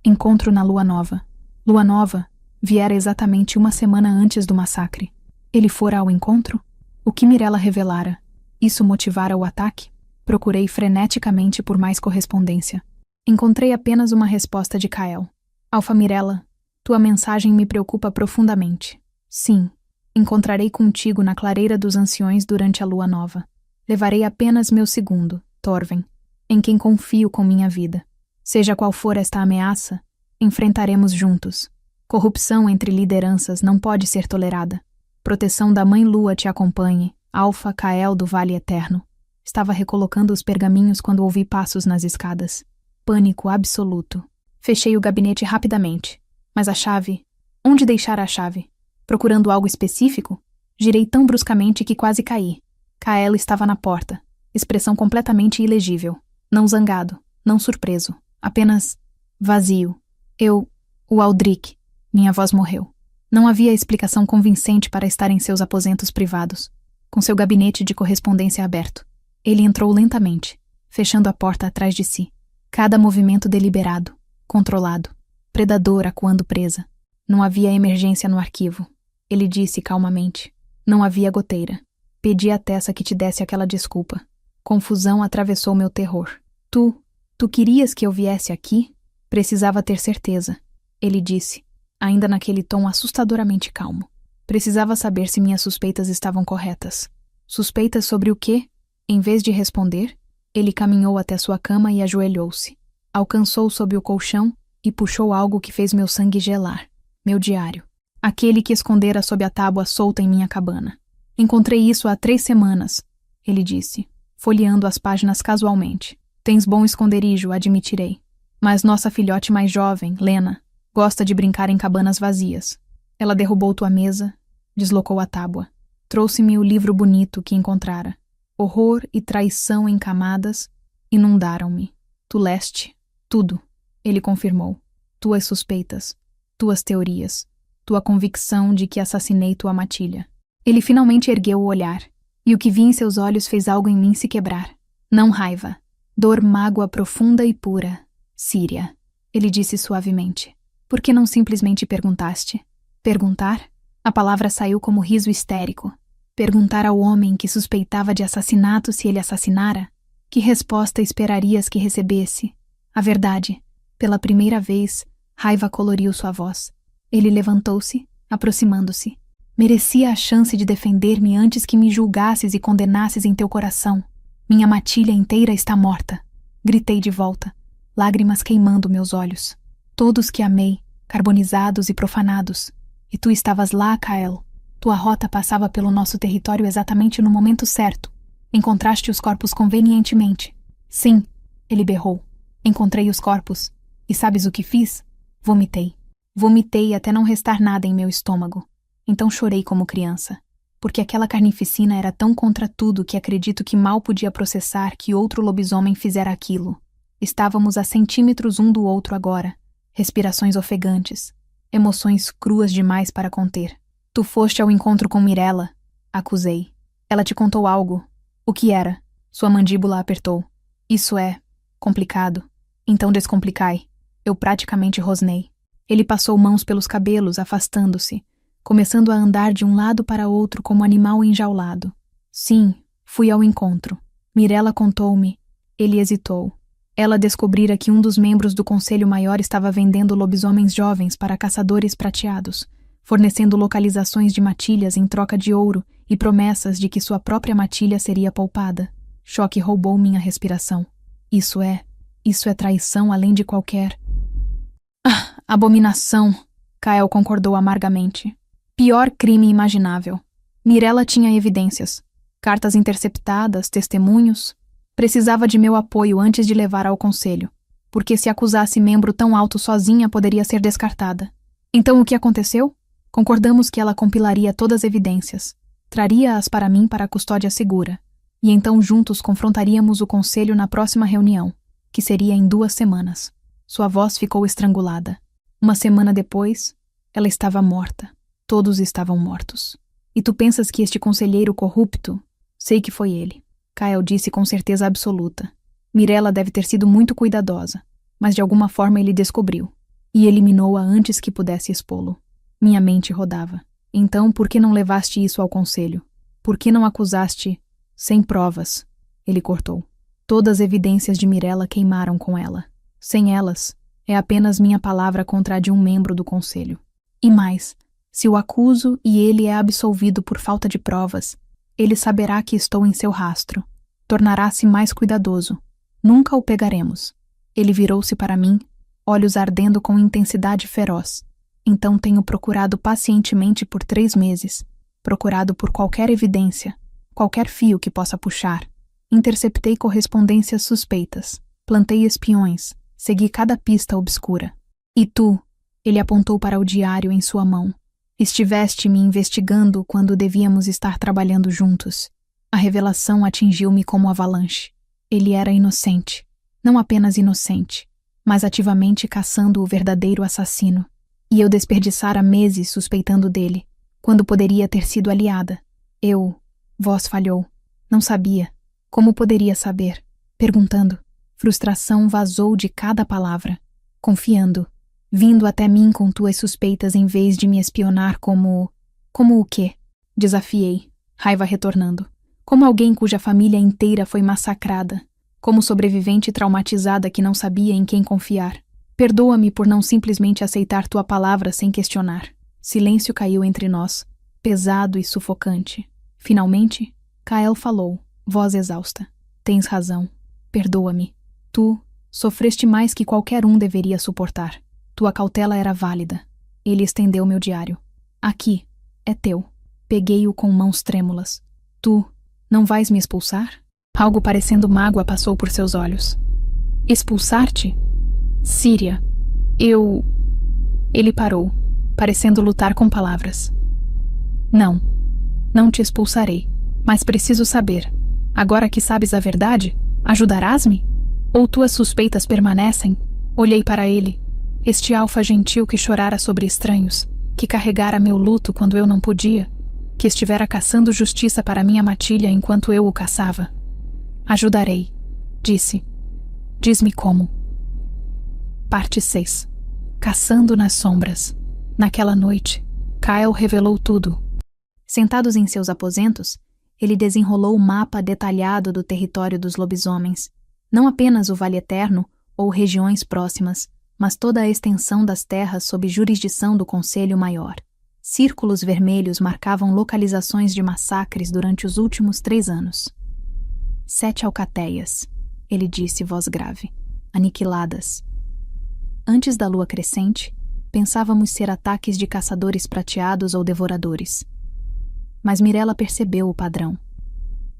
Encontro na Lua Nova. Lua Nova viera exatamente 1 semana antes do massacre. Ele fora ao encontro? O que Mirella revelara? Isso motivara o ataque? Procurei freneticamente por mais correspondência. Encontrei apenas uma resposta de Kyle. Alfa Mirella, tua mensagem me preocupa profundamente. Sim, encontrarei contigo na clareira dos anciões durante a lua nova. Levarei apenas meu segundo, Torven, em quem confio com minha vida. Seja qual for esta ameaça, enfrentaremos juntos. Corrupção entre lideranças não pode ser tolerada. Proteção da Mãe Lua te acompanhe, Alfa Kael do Vale Eterno. Estava recolocando os pergaminhos quando ouvi passos nas escadas. Pânico absoluto. Fechei o gabinete rapidamente. Mas a chave? Onde deixar a chave? Procurando algo específico? Girei tão bruscamente que quase caí. Kael estava na porta. Expressão completamente ilegível. Não zangado, não surpreso. Apenas vazio. O Aldrich. Minha voz morreu. Não havia explicação convincente para estar em seus aposentos privados, com seu gabinete de correspondência aberto. Ele entrou lentamente, fechando a porta atrás de si. Cada movimento deliberado, controlado. Predador acuando presa. Não havia emergência no arquivo. Ele disse calmamente. Não havia goteira. Pedi a Tessa que te desse aquela desculpa. Confusão atravessou meu terror. Tu querias que eu viesse aqui? Precisava ter certeza. Ele disse, ainda naquele tom assustadoramente calmo. Precisava saber se minhas suspeitas estavam corretas. Suspeitas sobre o quê? Em vez de responder, ele caminhou até sua cama e ajoelhou-se. Alcançou sob o colchão e puxou algo que fez meu sangue gelar. Meu diário. Aquele que escondera sob a tábua solta em minha cabana. Encontrei isso há 3 semanas, ele disse, folheando as páginas casualmente. Tens bom esconderijo, admitirei. Mas nossa filhote mais jovem, Lena, gosta de brincar em cabanas vazias. Ela derrubou tua mesa, deslocou a tábua. Trouxe-me o livro bonito que encontrara. Horror e traição em camadas inundaram-me. Tu leste tudo, ele confirmou. Tuas suspeitas, tuas teorias, tua convicção de que assassinei tua matilha. Ele finalmente ergueu o olhar, e o que vi em seus olhos fez algo em mim se quebrar. Não raiva, dor mágoa profunda e pura. Síria, ele disse suavemente. Por que não simplesmente perguntaste? Perguntar? A palavra saiu como riso histérico. Perguntar ao homem que suspeitava de assassinato se ele assassinara? Que resposta esperarias que recebesse? A verdade. Pela primeira vez, raiva coloriu sua voz. Ele levantou-se, aproximando-se. Merecia a chance de defender-me antes que me julgasses e condenasses em teu coração. Minha matilha inteira está morta. Gritei de volta, lágrimas queimando meus olhos. Todos que amei, carbonizados e profanados. E tu estavas lá, Kael. Tua rota passava pelo nosso território exatamente no momento certo. Encontraste os corpos convenientemente. Sim, ele berrou. Encontrei os corpos. E sabes o que fiz? Vomitei. Vomitei até não restar nada em meu estômago. Então chorei como criança. Porque aquela carnificina era tão contra tudo que acredito que mal podia processar que outro lobisomem fizera aquilo. Estávamos a centímetros um do outro agora. Respirações ofegantes. Emoções cruas demais para conter. Tu foste ao encontro com Mirella, acusei. Ela te contou algo. O que era? Sua mandíbula apertou. Isso é complicado. Então descomplicai. Eu praticamente rosnei. Ele passou mãos pelos cabelos, afastando-se, começando a andar de um lado para outro como animal enjaulado. Sim, fui ao encontro. Mirella contou-me. Ele hesitou. Ela descobrira que um dos membros do Conselho Maior estava vendendo lobisomens jovens para caçadores prateados, fornecendo localizações de matilhas em troca de ouro e promessas de que sua própria matilha seria poupada. Choque roubou minha respiração. Isso é traição além de qualquer... abominação, Kael concordou amargamente. Pior crime imaginável. Mirella tinha evidências. Cartas interceptadas, testemunhos. Precisava de meu apoio antes de levar ao conselho, porque se acusasse membro tão alto sozinha poderia ser descartada. Então o que aconteceu? Concordamos que ela compilaria todas as evidências, traria-as para mim para a custódia segura, e então juntos confrontaríamos o conselho na próxima reunião, que seria em 2 semanas. Sua voz ficou estrangulada. 1 semana depois, ela estava morta. Todos estavam mortos. E tu pensas que este conselheiro corrupto? Sei que foi ele. Kael disse com certeza absoluta. Mirella deve ter sido muito cuidadosa, mas de alguma forma ele descobriu, e eliminou-a antes que pudesse expô-lo. Minha mente rodava. Então, por que não levaste isso ao conselho? Por que não acusaste? Sem provas. Ele cortou. Todas as evidências de Mirella queimaram com ela. Sem elas, é apenas minha palavra contra a de um membro do conselho. E mais, se o acuso e ele é absolvido por falta de provas, ele saberá que estou em seu rastro. Tornará-se mais cuidadoso. Nunca o pegaremos. Ele virou-se para mim, olhos ardendo com intensidade feroz. Então tenho procurado pacientemente por 3 meses. Procurado por qualquer evidência, qualquer fio que possa puxar. Interceptei correspondências suspeitas. Plantei espiões. Segui cada pista obscura. E tu, ele apontou para o diário em sua mão. Estiveste me investigando quando devíamos estar trabalhando juntos. A revelação atingiu-me como avalanche. Ele era inocente. Não apenas inocente, mas ativamente caçando o verdadeiro assassino. E eu desperdiçara meses suspeitando dele, quando poderia ter sido aliada. Voz falhou. Não sabia. Como poderia saber? Perguntando. Frustração vazou de cada palavra. Confiando. Vindo até mim com tuas suspeitas em vez de me espionar como... Como o quê? Desafiei, raiva retornando. Como alguém cuja família inteira foi massacrada. Como sobrevivente traumatizada que não sabia em quem confiar. Perdoa-me por não simplesmente aceitar tua palavra sem questionar. Silêncio caiu entre nós, pesado e sufocante. Finalmente, Kael falou, voz exausta. Tens razão. Perdoa-me. Tu sofreste mais que qualquer um deveria suportar. Tua cautela era válida. Ele estendeu meu diário. Aqui. É teu. Peguei-o com mãos trêmulas. Tu não vais me expulsar? Algo parecendo mágoa passou por seus olhos. Expulsar-te? Síria. Ele parou, parecendo lutar com palavras. Não. Não te expulsarei. Mas preciso saber. Agora que sabes a verdade, ajudarás-me? Ou tuas suspeitas permanecem? Olhei para ele. Este alfa gentil que chorara sobre estranhos, que carregara meu luto quando eu não podia, que estivera caçando justiça para minha matilha enquanto eu o caçava. Ajudarei, disse. Diz-me como. Parte 6. Caçando nas sombras. Naquela noite, Kael revelou tudo. Sentados em seus aposentos, ele desenrolou o mapa detalhado do território dos lobisomens, não apenas o Vale Eterno ou regiões próximas, mas toda a extensão das terras sob jurisdição do Conselho Maior. Círculos vermelhos marcavam localizações de massacres durante os últimos 3 anos. 7 alcateias, ele disse, voz grave, aniquiladas. Antes da lua crescente, pensávamos ser ataques de caçadores prateados ou devoradores. Mas Mirella percebeu o padrão.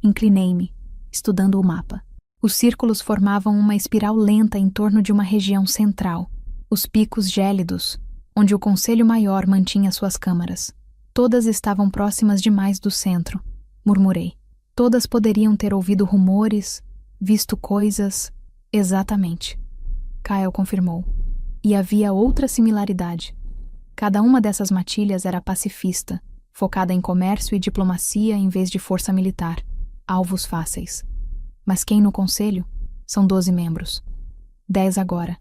Inclinei-me, estudando o mapa. Os círculos formavam uma espiral lenta em torno de uma região central, os picos gélidos, onde o Conselho Maior mantinha suas câmaras. Todas estavam próximas demais do centro, murmurei. Todas poderiam ter ouvido rumores, visto coisas. Exatamente. Kael confirmou. E havia outra similaridade. Cada uma dessas matilhas era pacifista, focada em comércio e diplomacia em vez de força militar. Alvos fáceis. Mas quem no conselho? São 12 membros. 10 agora.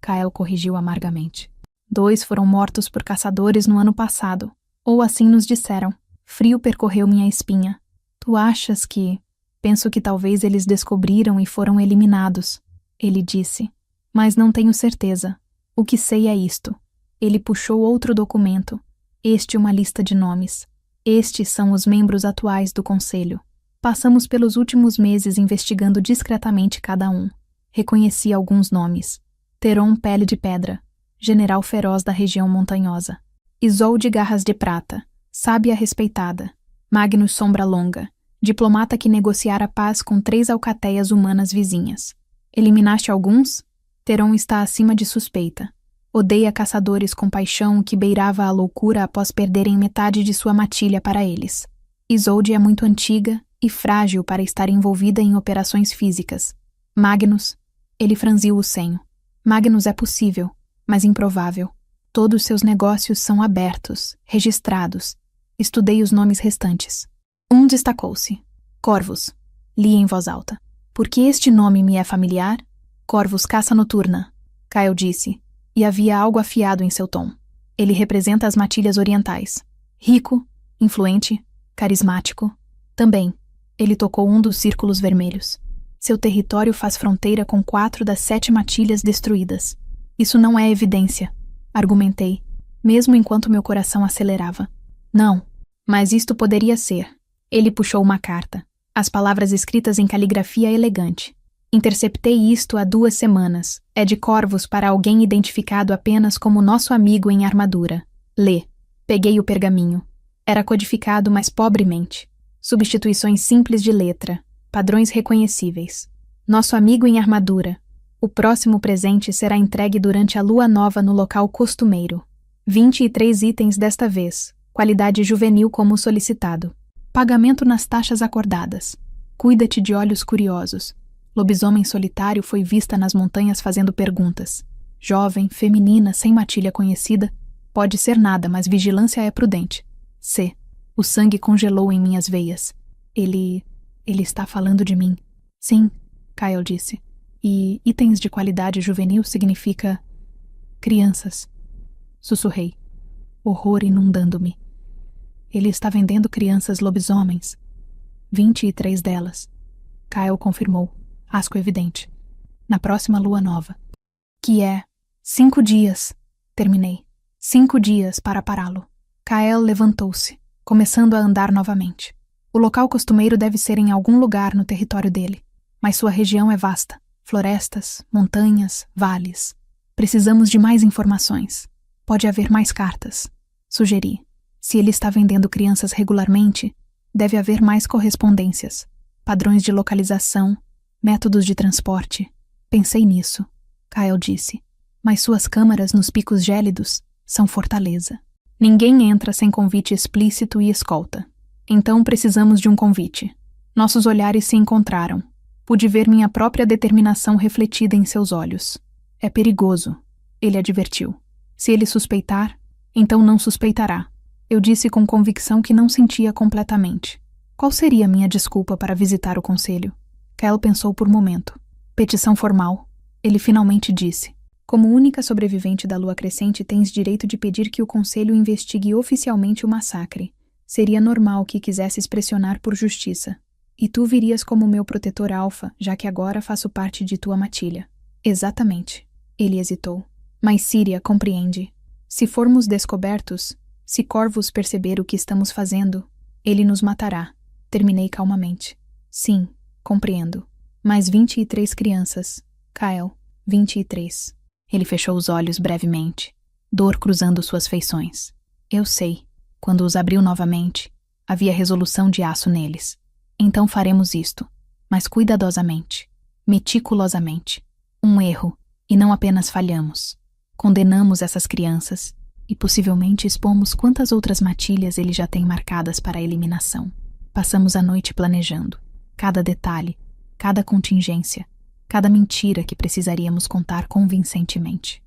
Kael corrigiu amargamente. 2 foram mortos por caçadores no ano passado. Ou assim nos disseram. Frio percorreu minha espinha. Tu achas que... Penso que talvez eles descobriram e foram eliminados. Ele disse. Mas não tenho certeza. O que sei é isto. Ele puxou outro documento. Este uma lista de nomes. Estes são os membros atuais do conselho. Passamos pelos últimos meses investigando discretamente cada um. Reconheci alguns nomes. Teron Pele de Pedra, general feroz da região montanhosa. Isolde Garras de Prata, sábia respeitada. Magnus Sombra Longa, diplomata que negociara paz com 3 alcateias humanas vizinhas. Eliminaste alguns? Teron está acima de suspeita. Odeia caçadores com paixão que beirava a loucura após perderem metade de sua matilha para eles. Isolde é muito antiga e frágil para estar envolvida em operações físicas. Magnus, ele franziu o senho. Magnus é possível, mas improvável. Todos seus negócios são abertos, registrados. Estudei os nomes restantes. Um destacou-se. Corvus. Li em voz alta. Por que este nome me é familiar? Corvus Caça Noturna, Kael disse, e havia algo afiado em seu tom. Ele representa as matilhas orientais. Rico, influente, carismático. Também. Ele tocou um dos círculos vermelhos. Seu território faz fronteira com 4 das 7 matilhas destruídas. Isso não é evidência, argumentei, mesmo enquanto meu coração acelerava. Não, mas isto poderia ser. Ele puxou uma carta, as palavras escritas em caligrafia elegante. Interceptei isto há 2 semanas. É de Corvus para alguém identificado apenas como nosso amigo em armadura. Lê. Peguei o pergaminho. Era codificado, mas pobremente. Substituições simples de letra, padrões reconhecíveis. Nosso amigo em armadura. O próximo presente será entregue durante a lua nova no local costumeiro. 23 itens desta vez, qualidade juvenil como solicitado. Pagamento nas taxas acordadas. Cuida-te de olhos curiosos. Lobisomem solitário foi vista nas montanhas fazendo perguntas. Jovem, feminina, sem matilha conhecida. Pode ser nada, mas vigilância é prudente. C. O sangue congelou em minhas veias. Ele está falando de mim. Sim, Kael disse. E itens de qualidade juvenil significa... crianças. Sussurrei. Horror inundando-me. Ele está vendendo crianças lobisomens. 23 delas. Kael confirmou. Asco evidente. Na próxima lua nova. Que é 5 dias. Terminei. 5 dias para pará-lo. Kael levantou-se, começando a andar novamente. O local costumeiro deve ser em algum lugar no território dele, mas sua região é vasta. Florestas, montanhas, vales. Precisamos de mais informações. Pode haver mais cartas. Sugeri. Se ele está vendendo crianças regularmente, deve haver mais correspondências, padrões de localização, métodos de transporte. Pensei nisso, Kyle disse. Mas suas câmaras nos picos gélidos são fortaleza. Ninguém entra sem convite explícito e escolta. Então precisamos de um convite. Nossos olhares se encontraram. Pude ver minha própria determinação refletida em seus olhos. É perigoso, ele advertiu. Se ele suspeitar, então não suspeitará. Eu disse com convicção que não sentia completamente. Qual seria minha desculpa para visitar o conselho? Kyle pensou por um momento. Petição formal. Ele finalmente disse. Como única sobrevivente da lua crescente, tens direito de pedir que o conselho investigue oficialmente o massacre. Seria normal que quisesses pressionar por justiça. E tu virias como meu protetor alfa, já que agora faço parte de tua matilha. Exatamente. Ele hesitou. Mas Síria compreende. Se formos descobertos, se Corvus perceber o que estamos fazendo, ele nos matará. Terminei calmamente. Sim, compreendo. Mais 23 crianças. Kyle, 23. Ele fechou os olhos brevemente, dor cruzando suas feições. Eu sei. Quando os abriu novamente, havia resolução de aço neles. Então faremos isto, mas cuidadosamente, meticulosamente. Um erro, e não apenas falhamos. Condenamos essas crianças e possivelmente expomos quantas outras matilhas ele já tem marcadas para a eliminação. Passamos a noite planejando. Cada detalhe, cada contingência, cada mentira que precisaríamos contar convincentemente.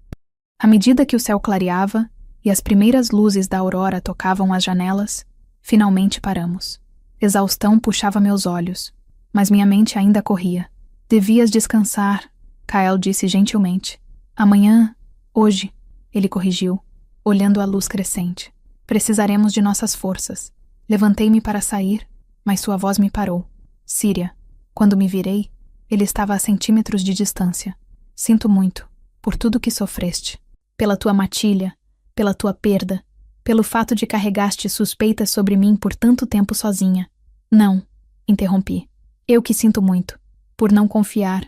À medida que o céu clareava e as primeiras luzes da aurora tocavam as janelas, finalmente paramos. Exaustão puxava meus olhos, mas minha mente ainda corria. Devias descansar, Kyle disse gentilmente. Amanhã, hoje, ele corrigiu, olhando a luz crescente. Precisaremos de nossas forças. Levantei-me para sair, mas sua voz me parou. Síria. Quando me virei, ele estava a centímetros de distância. Sinto muito, por tudo que sofreste. Pela tua matilha, pela tua perda, pelo fato de carregaste suspeitas sobre mim por tanto tempo sozinha. Não, interrompi. Eu que sinto muito. Por não confiar.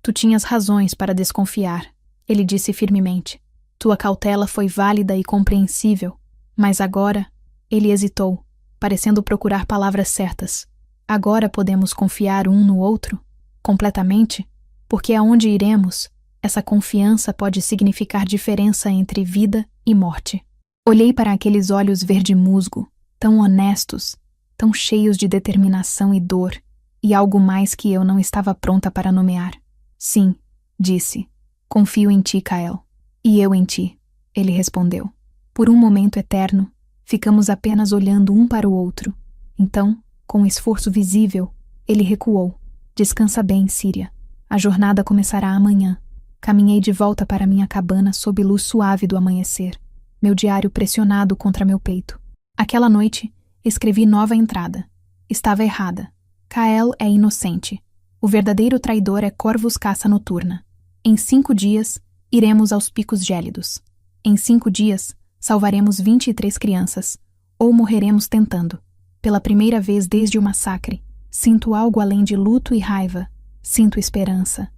Tu tinhas razões para desconfiar, ele disse firmemente. Tua cautela foi válida e compreensível, mas agora, ele hesitou, parecendo procurar palavras certas. Agora podemos confiar um no outro? Completamente? Porque aonde iremos, essa confiança pode significar diferença entre vida e morte. Olhei para aqueles olhos verde-musgo, tão honestos, tão cheios de determinação e dor, e algo mais que eu não estava pronta para nomear. Sim, disse. Confio em ti, Kyle. E eu em ti, ele respondeu. Por um momento eterno, ficamos apenas olhando um para o outro. Então, com um esforço visível, ele recuou. Descansa bem, Síria. A jornada começará amanhã. Caminhei de volta para minha cabana sob luz suave do amanhecer, meu diário pressionado contra meu peito. Aquela noite, escrevi nova entrada. Estava errada. Kyle é inocente. O verdadeiro traidor é Corvus Caça Noturna. Em 5 dias, iremos aos picos gélidos. Em 5 dias, salvaremos 23 crianças. Ou morreremos tentando. Pela primeira vez desde o massacre, sinto algo além de luto e raiva. Sinto esperança.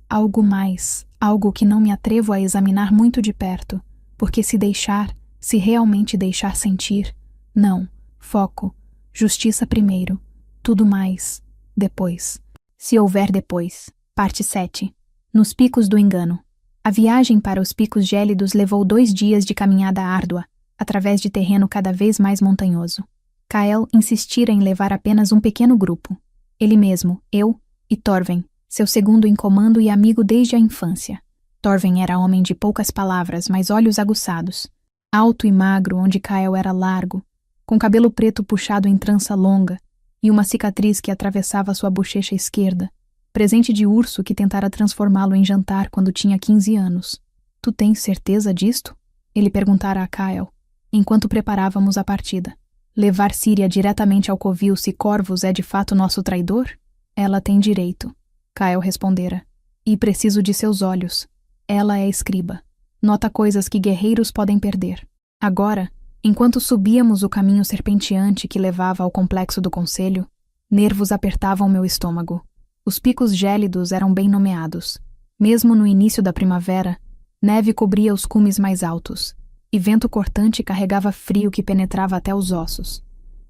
Algo mais, algo que não me atrevo a examinar muito de perto, porque se realmente deixar sentir, não, foco, justiça primeiro, tudo mais, depois. Se houver depois. Parte 7. Nos picos do engano. A viagem para os picos gélidos levou 2 dias de caminhada árdua, através de terreno cada vez mais montanhoso. Kyle insistira em levar apenas um pequeno grupo. Ele mesmo, eu e Torven, seu segundo em comando e amigo desde a infância. Torven era homem de poucas palavras, mas olhos aguçados. Alto e magro, onde Kyle era largo, com cabelo preto puxado em trança longa e uma cicatriz que atravessava sua bochecha esquerda, presente de urso que tentara transformá-lo em jantar quando tinha 15 anos. Tu tens certeza disto? Ele perguntara a Kyle, enquanto preparávamos a partida. Levar Síria diretamente ao covil se Corvus é de fato nosso traidor? Ela tem direito, Kyle respondera. E preciso de seus olhos. Ela é escriba. Nota coisas que guerreiros podem perder. Agora, Enquanto subíamos o caminho serpenteante que levava ao complexo do conselho, nervos apertavam meu estômago. Os picos gélidos eram bem nomeados. Mesmo no início da primavera, neve cobria os cumes mais altos, e vento cortante carregava frio que penetrava até os ossos.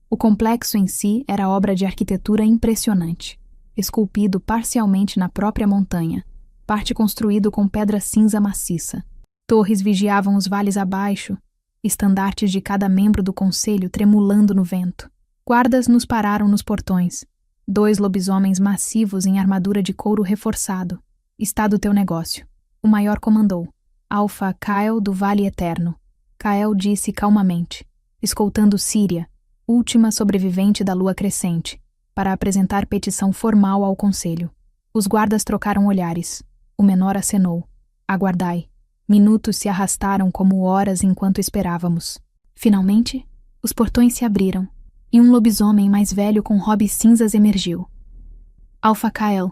O complexo em si era obra de arquitetura impressionante, esculpido parcialmente na própria montanha, parte construído com pedra cinza maciça. Torres vigiavam os vales abaixo, estandartes de cada membro do conselho tremulando no vento. Guardas nos pararam nos portões. 2 lobisomens massivos em armadura de couro reforçado. Está do teu negócio. O maior comandou. Alfa Kael do Vale Eterno. Kael disse calmamente, escoltando Síria, última sobrevivente da lua crescente, para apresentar petição formal ao conselho. Os guardas trocaram olhares. O menor acenou. Aguardai. Minutos se arrastaram como horas enquanto esperávamos. Finalmente, os portões se abriram, e um lobisomem mais velho com robes cinzas emergiu. Alfa Kael.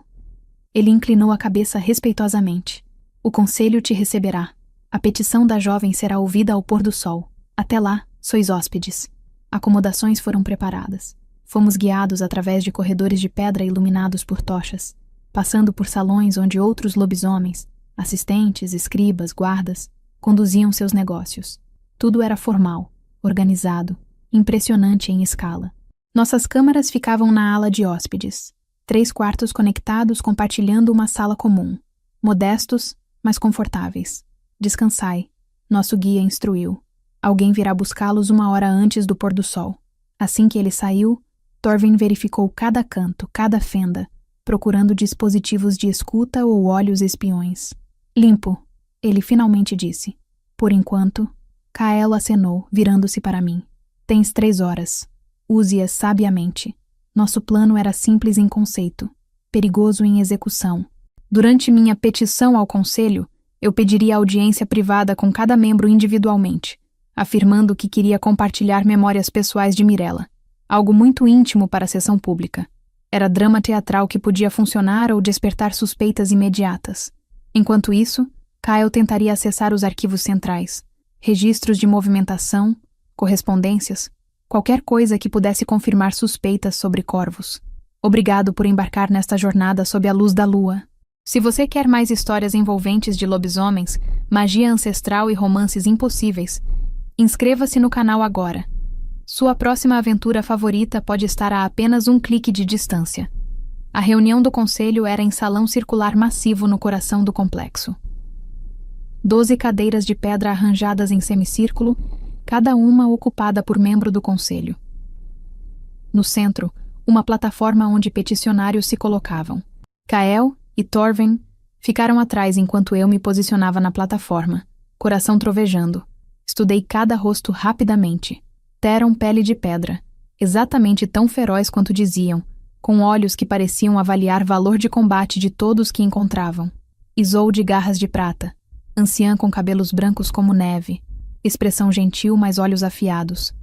Ele inclinou a cabeça respeitosamente. O conselho te receberá. A petição da jovem será ouvida ao pôr do sol. Até lá, sois hóspedes. Acomodações foram preparadas. Fomos guiados através de corredores de pedra iluminados por tochas, passando por salões onde outros lobisomens, assistentes, escribas, guardas, conduziam seus negócios. Tudo era formal, organizado, impressionante em escala. Nossas câmaras ficavam na ala de hóspedes. 3 quartos conectados compartilhando uma sala comum. Modestos, mas confortáveis. Descansai, nosso guia instruiu. Alguém virá buscá-los 1 hora antes do pôr do sol. Assim que ele saiu, Torvin verificou cada canto, cada fenda, procurando dispositivos de escuta ou olhos espiões. Limpo, ele finalmente disse. Por enquanto, Kael acenou, virando-se para mim. Tens 3 horas. Use-as sabiamente. Nosso plano era simples em conceito, perigoso em execução. Durante minha petição ao conselho, eu pediria audiência privada com cada membro individualmente, afirmando que queria compartilhar memórias pessoais de Mirella, algo muito íntimo para a sessão pública. Era drama teatral que podia funcionar ou despertar suspeitas imediatas. Enquanto isso, Kael tentaria acessar os arquivos centrais, registros de movimentação, correspondências, qualquer coisa que pudesse confirmar suspeitas sobre corvos. Obrigado por embarcar nesta jornada sob a luz da lua. Se você quer mais histórias envolventes de lobisomens, magia ancestral e romances impossíveis, inscreva-se no canal agora. Sua próxima aventura favorita pode estar a apenas um clique de distância. A reunião do conselho era em salão circular massivo no coração do complexo. 12 cadeiras de pedra arranjadas em semicírculo, cada uma ocupada por membro do conselho. No centro, uma plataforma onde peticionários se colocavam. Kael e Torvin ficaram atrás enquanto eu me posicionava na plataforma, coração trovejando. Estudei cada rosto rapidamente. Teron pele de pedra, exatamente tão feroz quanto diziam, com olhos que pareciam avaliar valor de combate de todos que encontravam. Isolde garras de prata, anciã com cabelos brancos como neve, expressão gentil mas olhos afiados.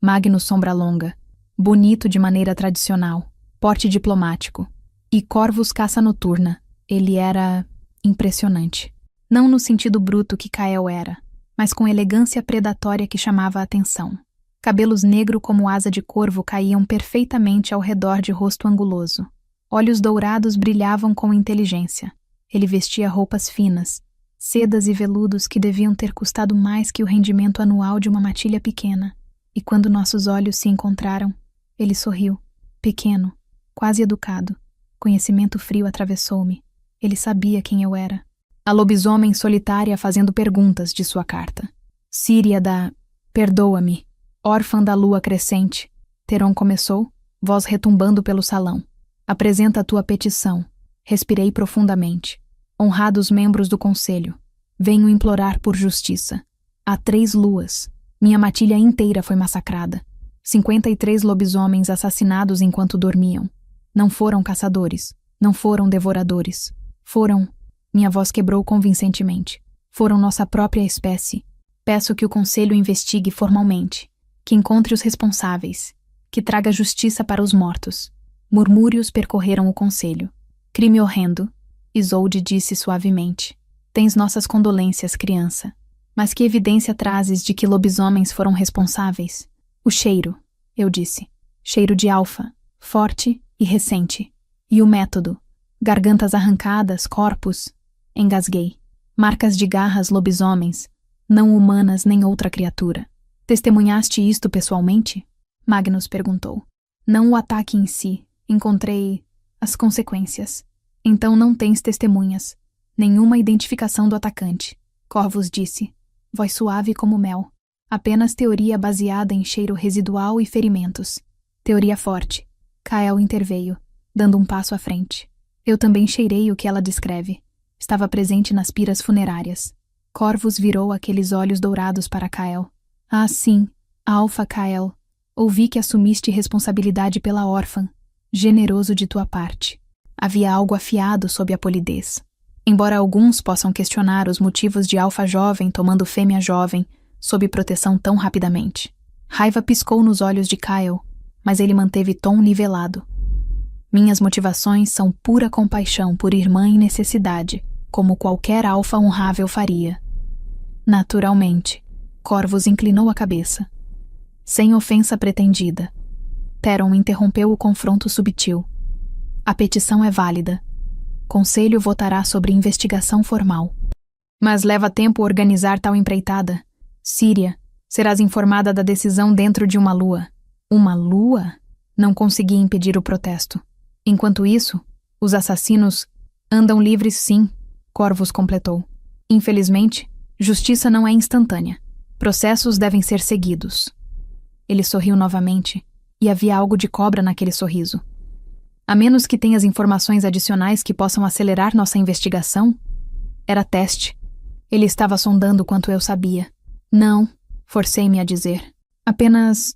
Magnus sombra longa, bonito de maneira tradicional, porte diplomático. E Corvus caça noturna, ele era impressionante. Não no sentido bruto que Kael era, mas com elegância predatória que chamava a atenção. Cabelos negros como asa de corvo caíam perfeitamente ao redor de rosto anguloso. Olhos dourados brilhavam com inteligência. Ele vestia roupas finas, sedas e veludos que deviam ter custado mais que o rendimento anual de uma matilha pequena. E quando nossos olhos se encontraram, ele sorriu, pequeno, quase educado. Conhecimento frio atravessou-me. Ele sabia quem eu era. A lobisomem solitária fazendo perguntas de sua carta. Síria da... Perdoa-me. Órfã da lua crescente. Teron começou, voz retumbando pelo salão. Apresenta a tua petição. Respirei profundamente. Honrados membros do conselho, venho implorar por justiça. Há 3 luas. Minha matilha inteira foi massacrada. 53 lobisomens assassinados enquanto dormiam. Não foram caçadores. Não foram devoradores. Foram... Minha voz quebrou convincentemente. Foram nossa própria espécie. Peço que o conselho investigue formalmente. Que encontre os responsáveis. Que traga justiça para os mortos. Murmúrios percorreram o conselho. Crime horrendo. Isolde disse suavemente. Tens nossas condolências, criança. Mas que evidência trazes de que lobisomens foram responsáveis? O cheiro, eu disse. Cheiro de alfa, forte e recente. E o método? Gargantas arrancadas, corpos. Engasguei. Marcas de garras lobisomens, não humanas nem outra criatura. Testemunhaste isto pessoalmente? Magnus perguntou. Não o ataque em si. Encontrei as consequências. Então não tens testemunhas. Nenhuma identificação do atacante. Corvus disse, voz suave como mel. Apenas teoria baseada em cheiro residual e ferimentos. Teoria forte. Kael interveio, dando um passo à frente. Eu também cheirei o que ela descreve. Estava presente nas piras funerárias. Corvus virou aqueles olhos dourados para Kael. Ah, sim, Alpha Kael. Ouvi que assumiste responsabilidade pela órfã. Generoso de tua parte. Havia algo afiado sob a polidez. Embora alguns possam questionar os motivos de Alpha jovem tomando fêmea jovem, sob proteção tão rapidamente. Raiva piscou nos olhos de Kael, mas ele manteve tom nivelado. Minhas motivações são pura compaixão por irmã em necessidade, como qualquer alfa honrável faria. Naturalmente, Corvus inclinou a cabeça. Sem ofensa pretendida. Theron interrompeu o confronto subtil. A petição é válida. Conselho votará sobre investigação formal. Mas leva tempo organizar tal empreitada. Síria, serás informada da decisão dentro de uma lua. Uma lua? Não consegui impedir o protesto. Enquanto isso, os assassinos andam livres sim, Corvus completou. Infelizmente, justiça não é instantânea. Processos devem ser seguidos. Ele sorriu novamente, e havia algo de cobra naquele sorriso. A menos que tenhas informações adicionais que possam acelerar nossa investigação? Era teste. Ele estava sondando quanto eu sabia. Não, forcei-me a dizer. Apenas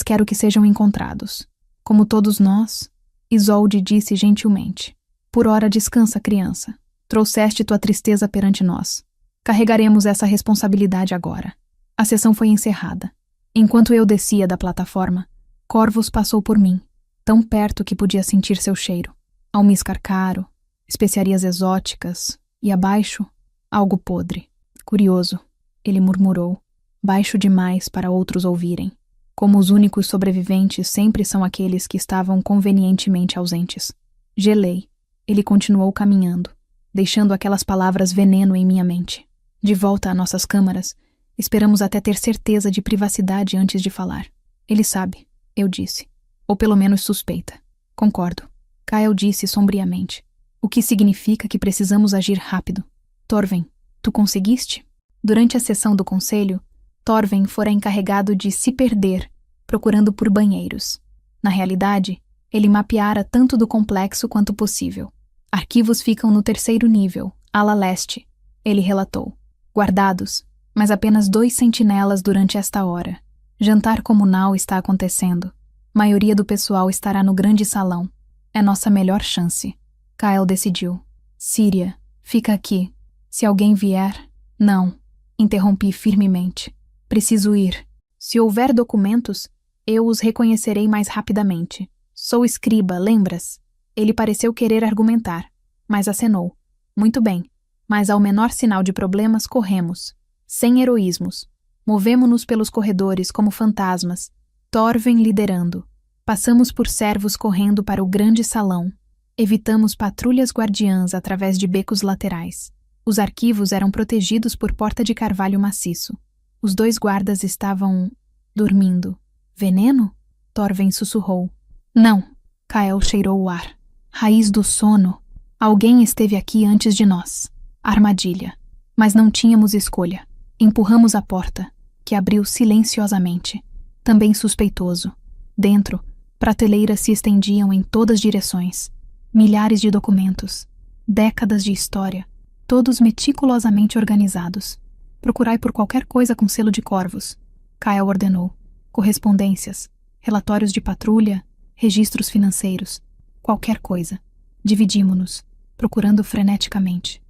quero que sejam encontrados. Como todos nós, Isolde disse gentilmente. Por ora descansa, criança. Trouxeste tua tristeza perante nós. Carregaremos essa responsabilidade agora. A sessão foi encerrada. Enquanto eu descia da plataforma, Corvus passou por mim, tão perto que podia sentir seu cheiro. Almíscar caro, especiarias exóticas, e abaixo, algo podre. Curioso, ele murmurou, baixo demais para outros ouvirem. Como os únicos sobreviventes sempre são aqueles que estavam convenientemente ausentes. Gelei. Ele continuou caminhando, deixando aquelas palavras veneno em minha mente. De volta a nossas câmaras, esperamos até ter certeza de privacidade antes de falar. Ele sabe, eu disse. Ou pelo menos suspeita. Concordo. Kael disse sombriamente. O que significa que precisamos agir rápido. Torven, tu conseguiste? Durante a sessão do conselho, Torven fora encarregado de se perder, procurando por banheiros. Na realidade, ele mapeara tanto do complexo quanto possível. Arquivos ficam no 3º nível, ala leste, ele relatou. Guardados, mas apenas 2 sentinelas durante esta hora. Jantar comunal está acontecendo. Maioria do pessoal estará no grande salão. É nossa melhor chance. Kael decidiu. Síria, fica aqui. Se alguém vier... Não, interrompi firmemente. Preciso ir. Se houver documentos, eu os reconhecerei mais rapidamente. Sou escriba, lembras? Ele pareceu querer argumentar, mas acenou. Muito bem, mas ao menor sinal de problemas corremos. Sem heroísmos. Movemo-nos pelos corredores como fantasmas. Torven liderando. Passamos por servos correndo para o grande salão. Evitamos patrulhas guardiãs através de becos laterais. Os arquivos eram protegidos por porta de carvalho maciço. Os 2 guardas estavam... dormindo. Veneno? Torven sussurrou. Não. Kael cheirou o ar. Raiz do sono. Alguém esteve aqui antes de nós. Armadilha. Mas não tínhamos escolha. Empurramos a porta, que abriu silenciosamente. Também suspeitoso. Dentro, prateleiras se estendiam em todas direções. Milhares de documentos. Décadas de história. Todos meticulosamente organizados. Procurai por qualquer coisa com selo de Corvus. Kael ordenou. Correspondências, relatórios de patrulha, registros financeiros. Qualquer coisa. Dividimo-nos, procurando freneticamente.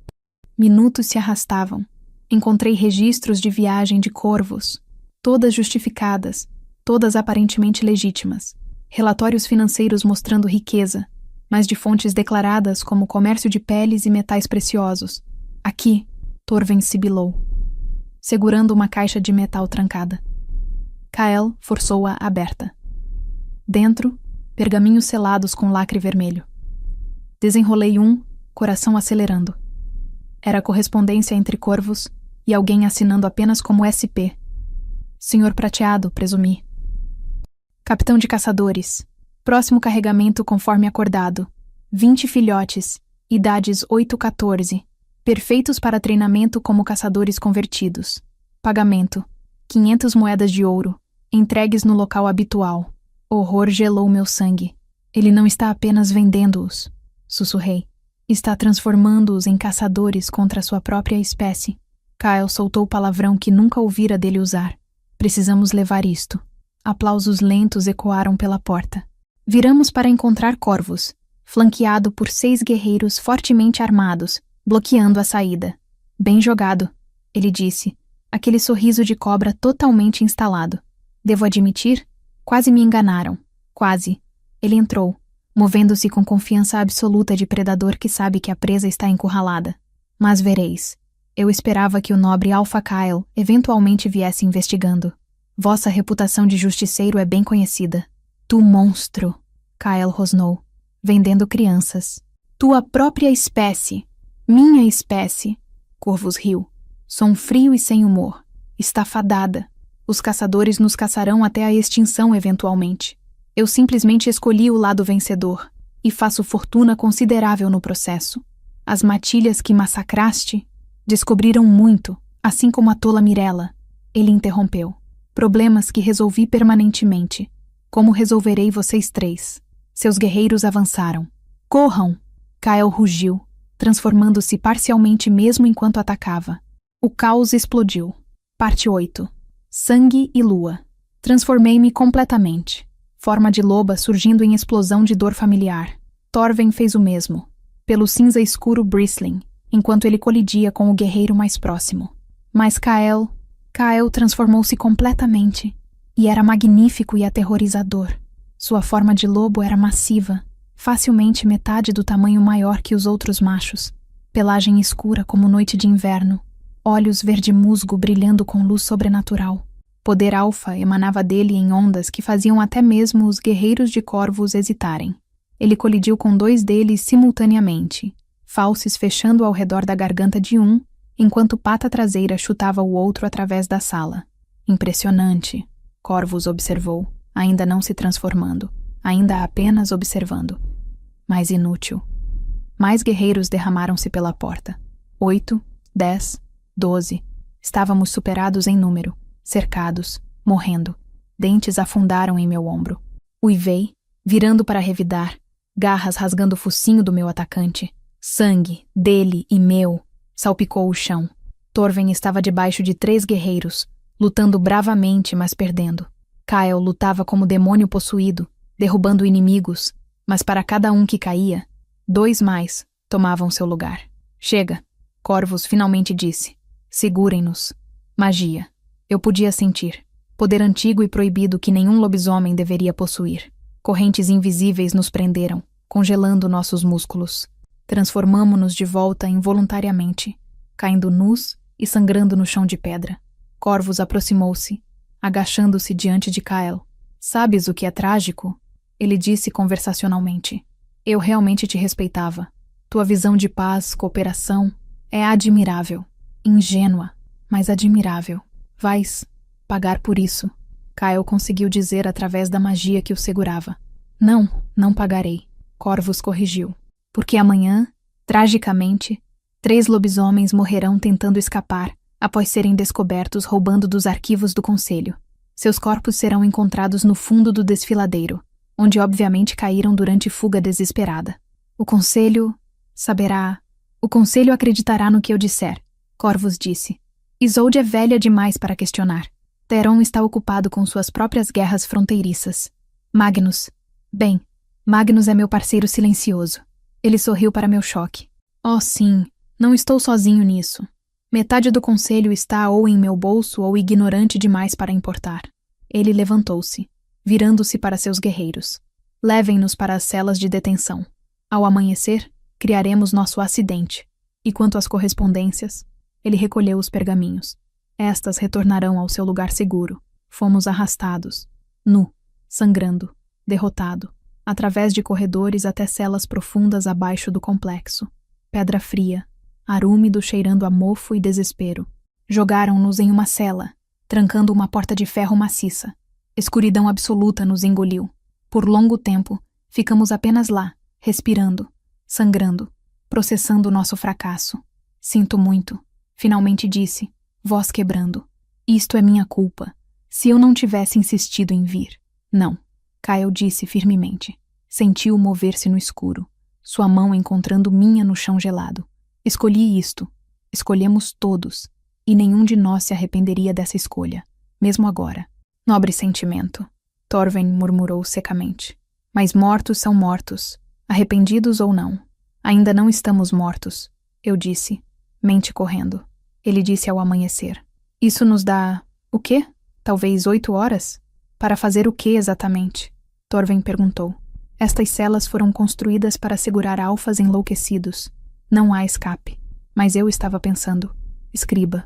Minutos se arrastavam. Encontrei registros de viagem de Corvus, todas justificadas, todas aparentemente legítimas. Relatórios financeiros mostrando riqueza, mas de fontes declaradas como comércio de peles e metais preciosos. Aqui, Torven sibilou. segurando uma caixa de metal trancada. Kael forçou-a aberta. Dentro, pergaminhos selados com lacre vermelho. Desenrolei um, coração acelerando. Era correspondência entre corvos e alguém assinando apenas como SP. Senhor Prateado, presumi. Capitão de caçadores. Próximo carregamento conforme acordado. 20 filhotes, idades 8-14, perfeitos para treinamento como caçadores convertidos. Pagamento: 500 moedas de ouro, entregues no local habitual. Horror gelou meu sangue. Ele não está apenas vendendo-os, sussurrei. Está transformando-os em caçadores contra sua própria espécie. Kael soltou o palavrão que nunca ouvira dele usar. Precisamos levar isto. Aplausos lentos ecoaram pela porta. Viramos para encontrar corvos, flanqueado por 6 guerreiros fortemente armados, bloqueando a saída. Bem jogado, ele disse, aquele sorriso de cobra totalmente instalado. Devo admitir, quase me enganaram. Quase. Ele entrou, movendo-se com confiança absoluta de predador que sabe que a presa está encurralada. Mas vereis. Eu esperava que o nobre Alpha Kael eventualmente viesse investigando. Vossa reputação de justiceiro é bem conhecida. Tu monstro, Kael rosnou, vendendo crianças. Tua própria espécie. Minha espécie. Corvus riu. Som frio e sem humor. Está fadada. Os caçadores nos caçarão até a extinção eventualmente. Eu simplesmente escolhi o lado vencedor e faço fortuna considerável no processo. As matilhas que massacraste descobriram muito, assim como a tola Mirella. Ele interrompeu. Problemas que resolvi permanentemente. Como resolverei vocês 3? Seus guerreiros avançaram. Corram! Kael rugiu, transformando-se parcialmente mesmo enquanto atacava. O caos explodiu. Parte 8. Sangue e lua. Transformei-me completamente. Forma de loba surgindo em explosão de dor familiar. Torven fez o mesmo. Pelo cinza escuro bristling, enquanto ele colidia com o guerreiro mais próximo. Mas Kael transformou-se completamente. E era magnífico e aterrorizador. Sua forma de lobo era massiva, facilmente metade do tamanho maior que os outros machos. Pelagem escura como noite de inverno. Olhos verde-musgo brilhando com luz sobrenatural. Poder alfa emanava dele em ondas que faziam até mesmo os guerreiros de corvos hesitarem. Ele colidiu com 2 deles simultaneamente, fauces fechando ao redor da garganta de um, enquanto pata traseira chutava o outro através da sala. Impressionante, Corvus observou, ainda não se transformando, ainda apenas observando. Mas inútil. Mais guerreiros derramaram-se pela porta. 8, 10, 12. Estávamos superados em número, cercados, morrendo. Dentes afundaram em meu ombro. Uivei, virando para revidar, garras rasgando o focinho do meu atacante. Sangue, dele e meu, salpicou o chão. Torven estava debaixo de 3 guerreiros, lutando bravamente, mas perdendo. Kael lutava como demônio possuído, derrubando inimigos, mas para cada um que caía, 2 mais tomavam seu lugar. Chega, Corvus finalmente disse. Segurem-nos. Magia. Eu podia sentir. Poder antigo e proibido que nenhum lobisomem deveria possuir. Correntes invisíveis nos prenderam, congelando nossos músculos. Transformamo-nos de volta involuntariamente, caindo nus e sangrando no chão de pedra. Corvus aproximou-se, agachando-se diante de Kael. Sabes o que é trágico? Ele disse conversacionalmente. Eu realmente te respeitava. Tua visão de paz, cooperação, é admirável. Ingênua, mas admirável. Vais pagar por isso. Kael conseguiu dizer através da magia que o segurava. Não pagarei. Corvus corrigiu. Porque amanhã, tragicamente, 3 lobisomens morrerão tentando escapar após serem descobertos roubando dos arquivos do Conselho. Seus corpos serão encontrados no fundo do desfiladeiro, onde obviamente caíram durante fuga desesperada. O Conselho saberá... O Conselho acreditará no que eu disser, Corvus disse. Isolde é velha demais para questionar. Theron está ocupado com suas próprias guerras fronteiriças. Magnus. Bem, Magnus é meu parceiro silencioso. Ele sorriu para meu choque. Oh, sim, não estou sozinho nisso. Metade do conselho está ou em meu bolso ou ignorante demais para importar. Ele levantou-se, virando-se para seus guerreiros. Levem-nos para as celas de detenção. Ao amanhecer, criaremos nosso acidente. E quanto às correspondências, ele recolheu os pergaminhos. Estas retornarão ao seu lugar seguro. Fomos arrastados, nu, sangrando, derrotado, através de corredores até celas profundas abaixo do complexo. Pedra fria, ar úmido cheirando a mofo e desespero. Jogaram-nos em uma cela, trancando uma porta de ferro maciça. Escuridão absoluta nos engoliu. Por longo tempo, ficamos apenas lá, respirando, sangrando, processando nosso fracasso. Sinto muito, finalmente disse, voz quebrando. Isto é minha culpa. Se eu não tivesse insistido em vir. Não, Kyle disse firmemente. Sentiu mover-se no escuro, sua mão encontrando minha no chão gelado. Escolhi isto. Escolhemos todos. E nenhum de nós se arrependeria dessa escolha, mesmo agora. Nobre sentimento, Torven murmurou secamente. Mas mortos são mortos, arrependidos ou não. Ainda não estamos mortos, eu disse, mente correndo. Ele disse ao amanhecer. Isso nos dá... o quê? Talvez 8 horas? Para fazer o quê exatamente? Torven perguntou. Estas celas foram construídas para segurar alfas enlouquecidos. Não há escape. Mas eu estava pensando. Escriba.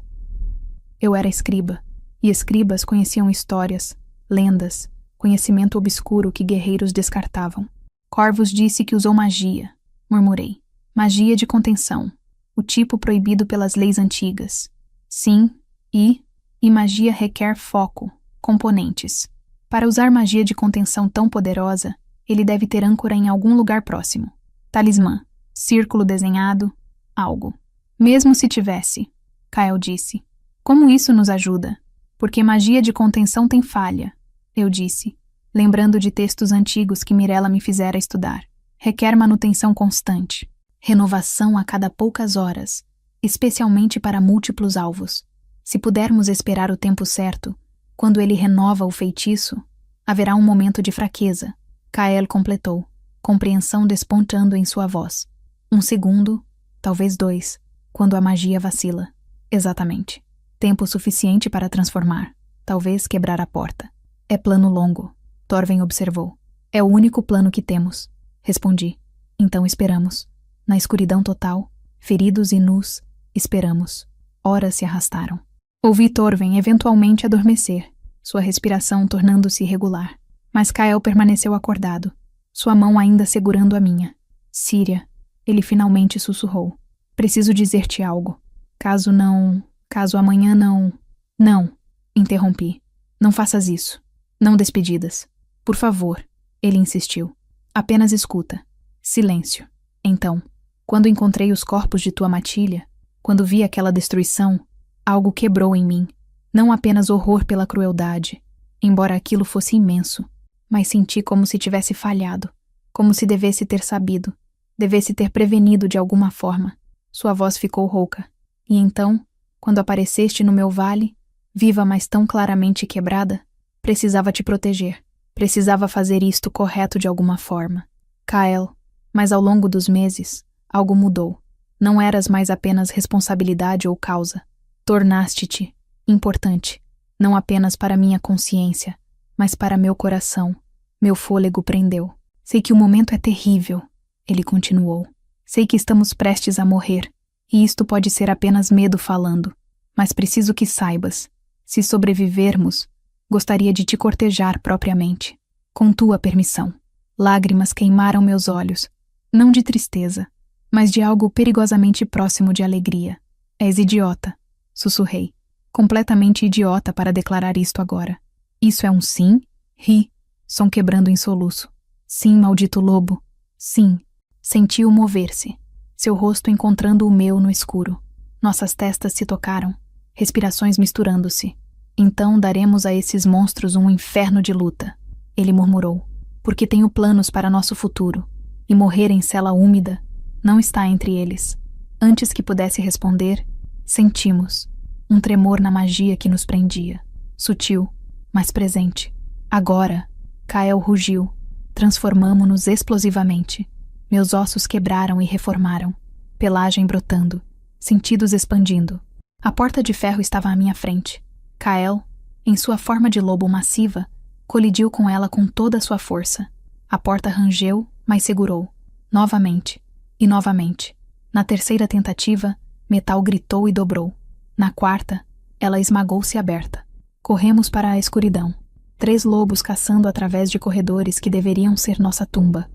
Eu era escriba, e escribas conheciam histórias, lendas, conhecimento obscuro que guerreiros descartavam. Corvus disse que usou magia, murmurei. Magia de contenção, o tipo proibido pelas leis antigas. Sim, e magia requer foco, componentes. Para usar magia de contenção tão poderosa, ele deve ter âncora em algum lugar próximo. Talismã, círculo desenhado, algo. Mesmo se tivesse, Kyle disse. Como isso nos ajuda? Porque magia de contenção tem falha, eu disse, lembrando de textos antigos que Mirella me fizera estudar. Requer manutenção constante, renovação a cada poucas horas, especialmente para múltiplos alvos. Se pudermos esperar o tempo certo, quando ele renova o feitiço, haverá um momento de fraqueza, Kael completou, compreensão despontando em sua voz. 1 segundo, talvez 2, quando a magia vacila. Exatamente. Tempo suficiente para transformar, talvez quebrar a porta. É plano longo, Torven observou. É o único plano que temos, respondi. Então esperamos. Na escuridão total, feridos e nus, esperamos. Horas se arrastaram. Ouvi Torven eventualmente adormecer, sua respiração tornando-se irregular. Mas Kyle permaneceu acordado, sua mão ainda segurando a minha. Síria, ele finalmente sussurrou. Preciso dizer-te algo. Caso amanhã não... Não, interrompi. Não faças isso. Não despedidas. Por favor, ele insistiu. Apenas escuta. Silêncio. Então, quando encontrei os corpos de tua matilha, quando vi aquela destruição, algo quebrou em mim. Não apenas horror pela crueldade, embora aquilo fosse imenso, mas senti como se tivesse falhado, como se devesse ter sabido, devesse ter prevenido de alguma forma. Sua voz ficou rouca. E então, quando apareceste no meu vale, viva mas tão claramente quebrada, precisava te proteger. Precisava fazer isto correto de alguma forma. Kael, mas ao longo dos meses, algo mudou. Não eras mais apenas responsabilidade ou causa. Tornaste-te importante, não apenas para minha consciência, mas para meu coração. Meu fôlego prendeu. Sei que o momento é terrível, ele continuou. Sei que estamos prestes a morrer, e isto pode ser apenas medo falando. Mas preciso que saibas, se sobrevivermos, gostaria de te cortejar propriamente, com tua permissão. Lágrimas queimaram meus olhos, não de tristeza, mas de algo perigosamente próximo de alegria. És idiota, sussurrei, completamente idiota para declarar isto agora. Isso é um sim? Ri, som quebrando em soluço. Sim, maldito lobo, sim. Senti-o mover-se, seu rosto encontrando o meu no escuro. Nossas testas se tocaram, respirações misturando-se. Então daremos a esses monstros um inferno de luta, ele murmurou, porque tenho planos para nosso futuro, e morrer em cela úmida não está entre eles. Antes que pudesse responder, sentimos um tremor na magia que nos prendia, sutil, mas presente. Agora, Kael rugiu, transformamo-nos explosivamente. Meus ossos quebraram e reformaram, pelagem brotando, sentidos expandindo. A porta de ferro estava à minha frente. Kael, em sua forma de lobo massiva, colidiu com ela com toda a sua força. A porta rangeu, mas segurou. Novamente. E novamente. Na terceira tentativa, metal gritou e dobrou. Na quarta, Ela esmagou-se aberta. Corremos para a escuridão. 3 lobos caçando através de corredores que deveriam ser nossa tumba.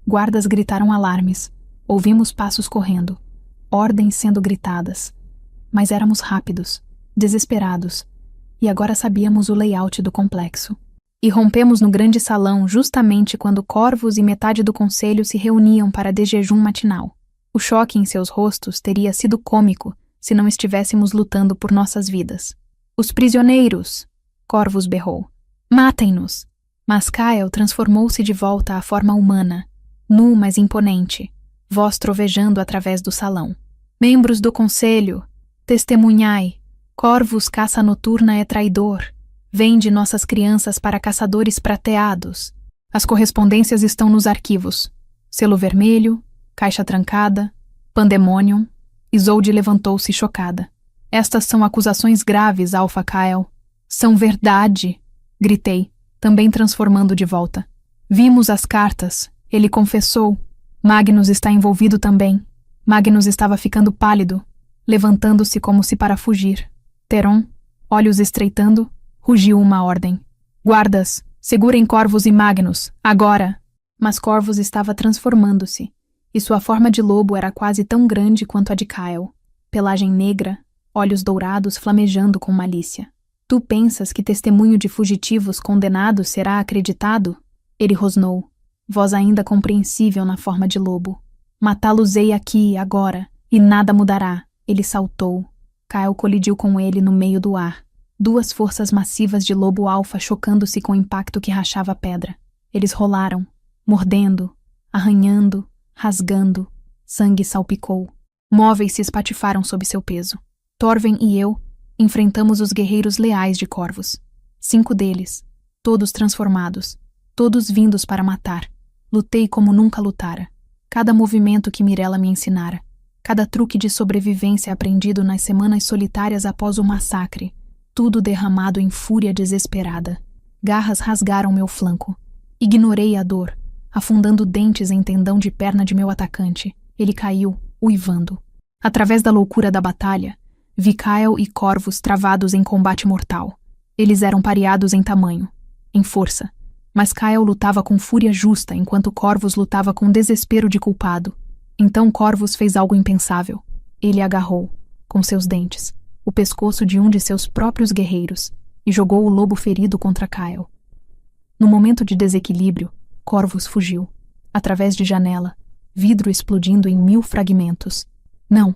Guardas gritaram alarmes. Ouvimos passos correndo. Ordens sendo gritadas. Mas éramos rápidos, desesperados. E agora sabíamos o layout do complexo. E rompemos no grande salão justamente quando Corvus e metade do conselho se reuniam para desjejum matinal. O choque em seus rostos teria sido cômico se não estivéssemos lutando por nossas vidas. Os prisioneiros! Corvus berrou. Matem-nos! Mas Kyle transformou-se de volta à forma humana, nu mas imponente, voz trovejando através do salão. Membros do conselho, testemunhai, Corvus caça noturna é traidor, vende nossas crianças para caçadores prateados. As correspondências estão nos arquivos. Selo vermelho, caixa trancada, pandemônium. Isolde levantou-se chocada. Estas são acusações graves, Alpha Kyle. São verdade, gritei, também transformando de volta. Vimos as cartas, ele confessou. Magnus está envolvido também. Magnus estava ficando pálido, levantando-se como se para fugir. Theron, olhos estreitando, rugiu uma ordem. Guardas, segurem Corvus e Magnus, agora! Mas Corvus estava transformando-se, e sua forma de lobo era quase tão grande quanto a de Kyle. Pelagem negra, olhos dourados flamejando com malícia. Tu pensas que testemunho de fugitivos condenados será acreditado? Ele rosnou, voz ainda compreensível na forma de lobo. Matá-los-ei aqui, agora, e nada mudará. Ele saltou. Kyle colidiu com ele no meio do ar. 2 forças massivas de lobo alfa chocando-se com o impacto que rachava a pedra. Eles rolaram, mordendo, arranhando, rasgando. Sangue salpicou. Móveis se espatifaram sob seu peso. Torven e eu enfrentamos os guerreiros leais de Corvus. 5 deles, todos transformados, todos vindos para matar. Lutei como nunca lutara. Cada movimento que Mirella me ensinara, cada truque de sobrevivência aprendido nas semanas solitárias após o massacre, tudo derramado em fúria desesperada. Garras rasgaram meu flanco. Ignorei a dor, afundando dentes em tendão de perna de meu atacante. Ele caiu, uivando. Através da loucura da batalha, vi Kyle e Corvus travados em combate mortal. Eles eram pareados em tamanho, em força, mas Kyle lutava com fúria justa enquanto Corvus lutava com desespero de culpado. Então Corvus fez algo impensável. Ele agarrou, com seus dentes, o pescoço de um de seus próprios guerreiros e jogou o lobo ferido contra Kyle. No momento de desequilíbrio, Corvus fugiu, através de janela, vidro explodindo em 1000 fragmentos. Não!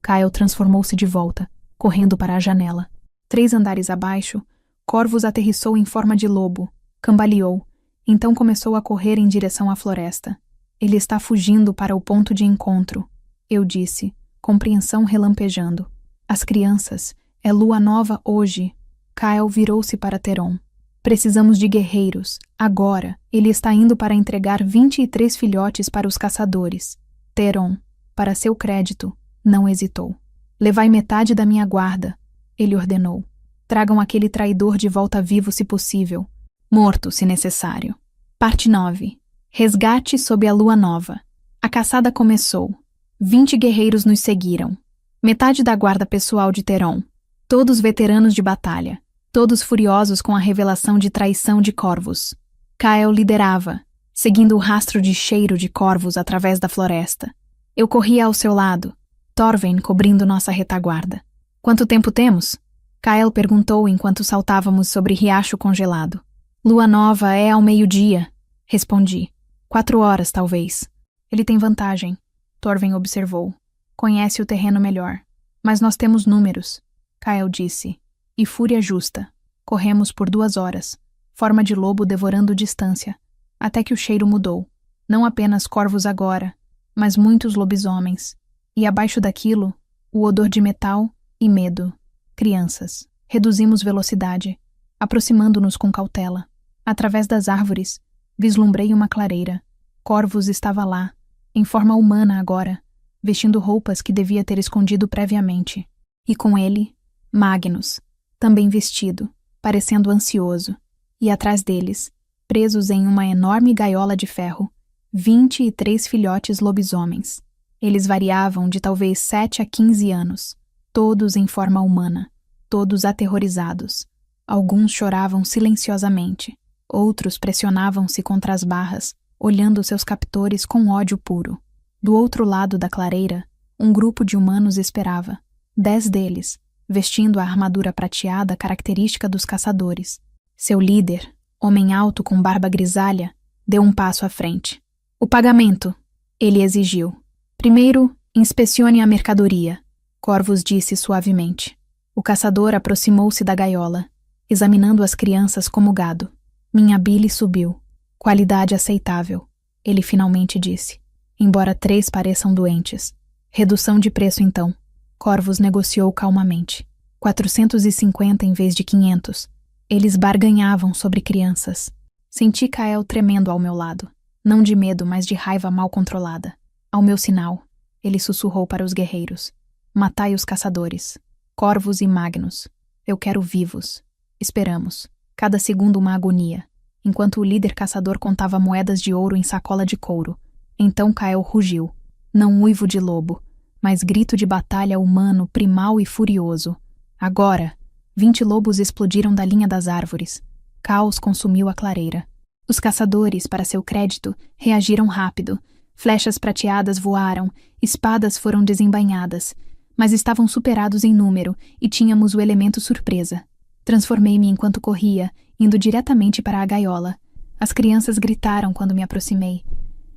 Kyle transformou-se de volta, correndo para a janela. 3 andares abaixo, Corvus aterrissou em forma de lobo, cambaleou, então começou a correr em direção à floresta. Ele está fugindo para o ponto de encontro, eu disse, compreensão relampejando. As crianças, é lua nova hoje. Kyle virou-se para Theron. Precisamos de guerreiros, agora. Ele está indo para entregar 23 filhotes para os caçadores. Theron, para seu crédito, não hesitou. Levai metade da minha guarda, ele ordenou. Tragam aquele traidor de volta vivo se possível. Morto, se necessário. Parte 9. Resgate sob a lua nova. A caçada começou. 20 guerreiros nos seguiram. Metade da guarda pessoal de Theron. Todos veteranos de batalha. Todos furiosos com a revelação de traição de Corvus. Kyle liderava, seguindo o rastro de cheiro de Corvus através da floresta. Eu corria ao seu lado, Torven cobrindo nossa retaguarda. Quanto tempo temos? Kyle perguntou enquanto saltávamos sobre riacho congelado. Lua nova é ao meio-dia, respondi. 4 horas, talvez. Ele tem vantagem, Torven observou. Conhece o terreno melhor. Mas nós temos números, Kyle disse. E fúria justa. Corremos por 2 horas, forma de lobo devorando distância, até que o cheiro mudou. Não apenas corvos agora, mas muitos lobisomens. E abaixo daquilo, o odor de metal e medo. Crianças. Reduzimos velocidade, aproximando-nos com cautela. Através das árvores, vislumbrei uma clareira. Corvus estava lá, em forma humana agora, vestindo roupas que devia ter escondido previamente. E com ele, Magnus, também vestido, parecendo ansioso. E atrás deles, presos em uma enorme gaiola de ferro, 23 filhotes lobisomens. Eles variavam de talvez 7 a 15 anos, todos em forma humana. todos aterrorizados. Alguns choravam silenciosamente, outros pressionavam-se contra as barras, olhando seus captores com ódio puro. Do outro lado da clareira, um grupo de humanos esperava. 10 deles, vestindo a armadura prateada característica dos caçadores. Seu líder, homem alto com barba grisalha, deu um passo à frente. "O pagamento", ele exigiu. "Primeiro, inspecione a mercadoria", Corvus disse suavemente. O caçador aproximou-se da gaiola, examinando as crianças como gado. Minha bile subiu. "Qualidade aceitável", ele finalmente disse, embora 3 pareçam doentes. "Redução de preço então", Corvus negociou calmamente. 450 em vez de 500. Eles barganhavam sobre crianças. Senti Kael tremendo ao meu lado. Não de medo, mas de raiva mal controlada. "Ao meu sinal", ele sussurrou para os guerreiros. "Matai os caçadores. Corvus e Magnus. Eu quero vivos." Esperamos. Cada segundo uma agonia, enquanto o líder caçador contava moedas de ouro em sacola de couro. Então Kael rugiu. Não uivo de lobo, mas grito de batalha humano, primal e furioso. Agora, 20 lobos explodiram da linha das árvores. Caos consumiu a clareira. Os caçadores, para seu crédito, reagiram rápido. Flechas prateadas voaram, espadas foram desembainhadas, mas estavam superados em número e tínhamos o elemento surpresa. Transformei-me enquanto corria, indo diretamente para a gaiola. As crianças gritaram quando me aproximei.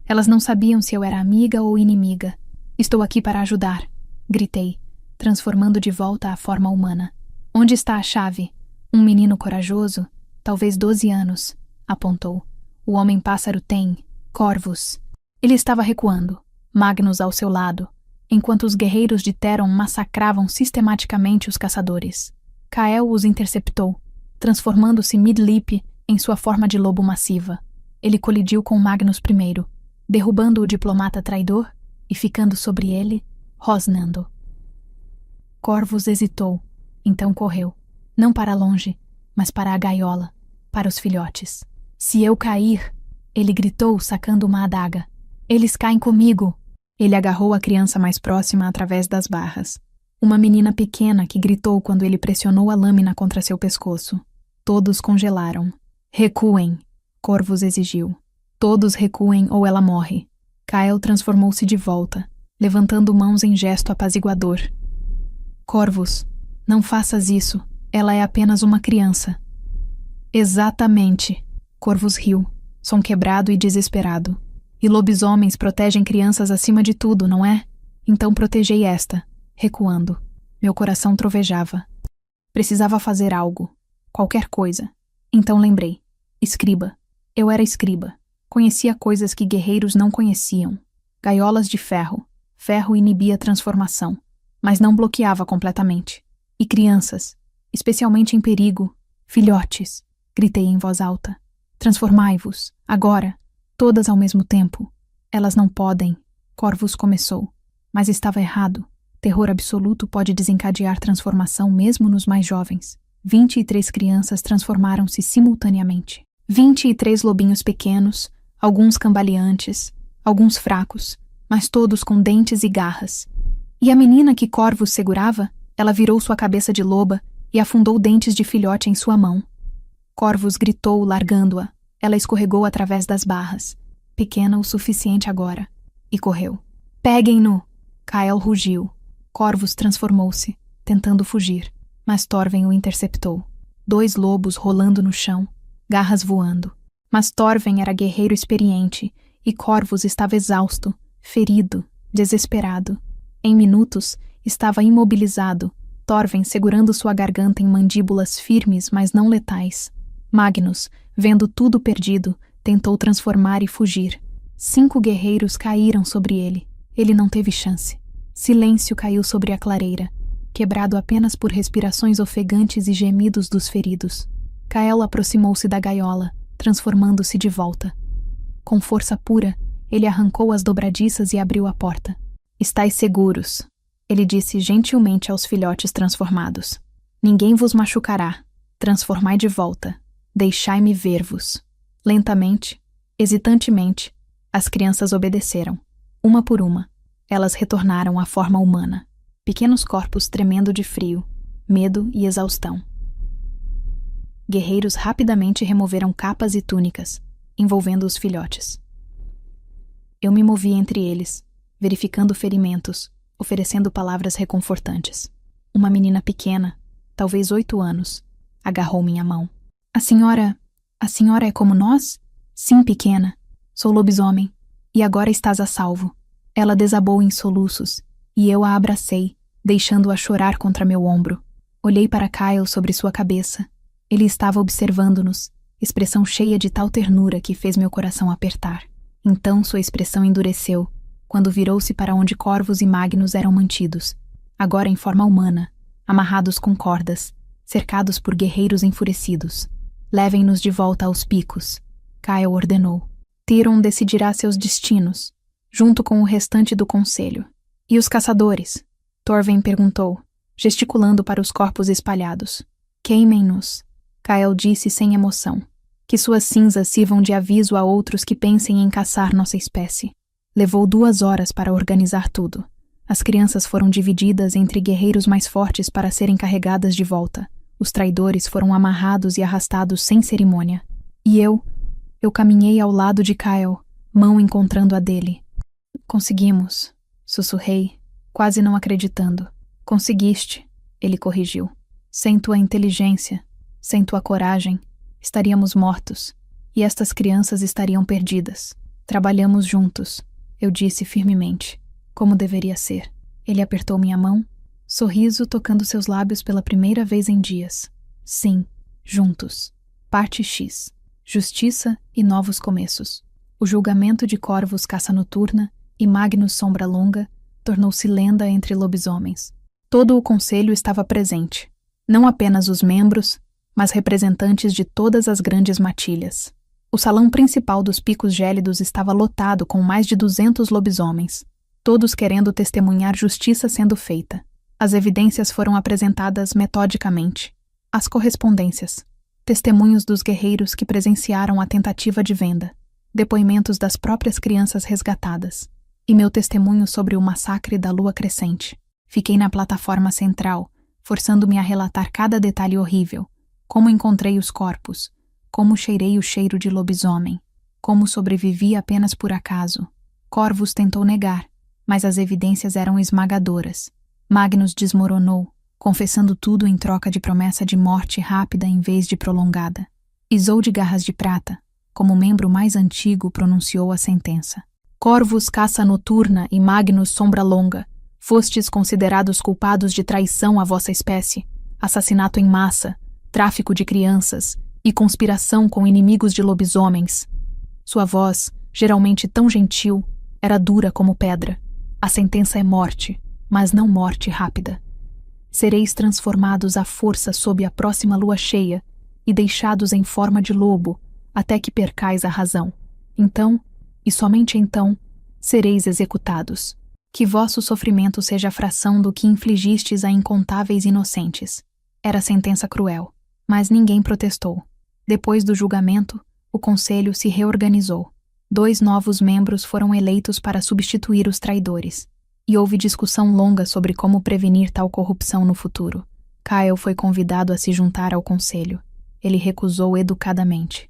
Elas não sabiam se eu era amiga ou inimiga. "Estou aqui para ajudar", gritei, transformando de volta a forma humana. "Onde está a chave?" "Um menino corajoso, talvez 12 anos", apontou. "O homem-pássaro tem, Corvus." Ele estava recuando, Magnus ao seu lado, enquanto os guerreiros de Theron massacravam sistematicamente os caçadores. Kael os interceptou, transformando-se mid-leap em sua forma de lobo massiva. Ele colidiu com Magnus primeiro, derrubando o diplomata traidor e ficando sobre ele, rosnando. Corvus hesitou, então correu, não para longe, mas para a gaiola, para os filhotes. "Se eu cair", ele gritou, sacando uma adaga. "Eles caem comigo." Ele agarrou a criança mais próxima através das barras. Uma menina pequena que gritou quando ele pressionou a lâmina contra seu pescoço. Todos congelaram. "Recuem", Corvus exigiu. "Todos recuem ou ela morre." Kael transformou-se de volta, levantando mãos em gesto apaziguador. "Corvus, não faças isso. Ela é apenas uma criança." "Exatamente." Corvus riu, som quebrado e desesperado. "E lobisomens protegem crianças acima de tudo, não é? Então protegei esta." Recuando. Meu coração trovejava. Precisava fazer algo. Qualquer coisa. Então lembrei. Escriba. Eu era escriba. Conhecia coisas que guerreiros não conheciam. Gaiolas de ferro. Ferro inibia a transformação, mas não bloqueava completamente. E crianças, especialmente em perigo. "Filhotes", gritei em voz alta. "Transformai-vos, agora, todas ao mesmo tempo." "Elas não podem", Corvus começou, mas estava errado. Terror absoluto pode desencadear transformação mesmo nos mais jovens. 23 crianças transformaram-se simultaneamente. 23 lobinhos pequenos, alguns cambaleantes, alguns fracos, mas todos com dentes e garras. E a menina que Corvus segurava, ela virou sua cabeça de loba e afundou dentes de filhote em sua mão. Corvus gritou, largando-a. Ela escorregou através das barras, pequena o suficiente agora, e correu. "Peguem-no!" Kael rugiu. Corvus transformou-se, tentando fugir, mas Thorven o interceptou. 2 lobos rolando no chão, garras voando. Mas Thorven era guerreiro experiente e Corvus estava exausto, ferido, desesperado. Em minutos, estava imobilizado, Thorven segurando sua garganta em mandíbulas firmes, mas não letais. Magnus, vendo tudo perdido, tentou transformar e fugir. 5 guerreiros caíram sobre ele. Ele não teve chance. Silêncio caiu sobre a clareira, quebrado apenas por respirações ofegantes e gemidos dos feridos. Kael aproximou-se da gaiola, transformando-se de volta. Com força pura, ele arrancou as dobradiças e abriu a porta. "Estais seguros", ele disse gentilmente aos filhotes transformados. "Ninguém vos machucará. Transformai de volta. Deixai-me ver-vos." Lentamente, hesitantemente, as crianças obedeceram. Uma por uma, elas retornaram à forma humana. Pequenos corpos tremendo de frio, medo e exaustão. Guerreiros rapidamente removeram capas e túnicas, envolvendo os filhotes. Eu me movi entre eles, verificando ferimentos, oferecendo palavras reconfortantes. Uma menina pequena, talvez 8 anos, agarrou minha mão. A senhora é como nós? Sim, pequena. Sou lobisomem, e agora estás a salvo. Ela desabou em soluços, e eu a abracei, deixando-a chorar contra meu ombro. Olhei para Kyle sobre sua cabeça. Ele estava observando-nos, expressão cheia de tal ternura que fez meu coração apertar. Então sua expressão endureceu, quando virou-se para onde corvos e Magnus eram mantidos, agora em forma humana, amarrados com cordas, cercados por guerreiros enfurecidos. Levem-nos de volta aos picos, Kyle ordenou. Tyrion decidirá seus destinos, junto com o restante do conselho. E os caçadores? Torven perguntou, gesticulando para os corpos espalhados. Queimem-nos, Kyle disse sem emoção. Que suas cinzas sirvam de aviso a outros que pensem em caçar nossa espécie. Levou 2 horas para organizar tudo. As crianças foram divididas entre guerreiros mais fortes para serem carregadas de volta. Os traidores foram amarrados e arrastados sem cerimônia. E eu caminhei ao lado de Kyle, mão encontrando a dele. Conseguimos, sussurrei, quase não acreditando. Conseguiste, ele corrigiu. Sem tua inteligência, sem tua coragem, estaríamos mortos, e estas crianças estariam perdidas. Trabalhamos juntos, eu disse firmemente, como deveria ser. Ele apertou minha mão, sorriso tocando seus lábios pela primeira vez em dias. Sim, juntos. Parte X. Justiça e novos começos. O julgamento de Corvus Caça Noturna e Magnus Sombra Longa tornou-se lenda entre lobisomens. Todo o conselho estava presente, não apenas os membros, mas representantes de todas as grandes matilhas. O salão principal dos Picos Gélidos estava lotado com mais de 200 lobisomens, todos querendo testemunhar justiça sendo feita. As evidências foram apresentadas metodicamente. As correspondências, testemunhos dos guerreiros que presenciaram a tentativa de venda, depoimentos das próprias crianças resgatadas, e meu testemunho sobre o massacre da lua crescente. Fiquei na plataforma central, forçando-me a relatar cada detalhe horrível, como encontrei os corpos, como cheirei o cheiro de lobisomem, como sobrevivi apenas por acaso. Corvus tentou negar, mas as evidências eram esmagadoras. Magnus desmoronou, confessando tudo em troca de promessa de morte rápida em vez de prolongada. Isolde Garras de Prata, como membro mais antigo, pronunciou a sentença. Corvus Caça Noturna e Magnus Sombra Longa, fostes considerados culpados de traição à vossa espécie, assassinato em massa, tráfico de crianças e conspiração com inimigos de lobisomens. Sua voz, geralmente tão gentil, era dura como pedra. A sentença é morte, mas não morte rápida. Sereis transformados à força sob a próxima lua cheia e deixados em forma de lobo até que percais a razão. Então, e somente então, sereis executados. Que vosso sofrimento seja a fração do que infligistes a incontáveis inocentes. Era sentença cruel, mas ninguém protestou. Depois do julgamento, o conselho se reorganizou. 2 novos membros foram eleitos para substituir os traidores. E houve discussão longa sobre como prevenir tal corrupção no futuro. Kyle foi convidado a se juntar ao conselho. Ele recusou educadamente.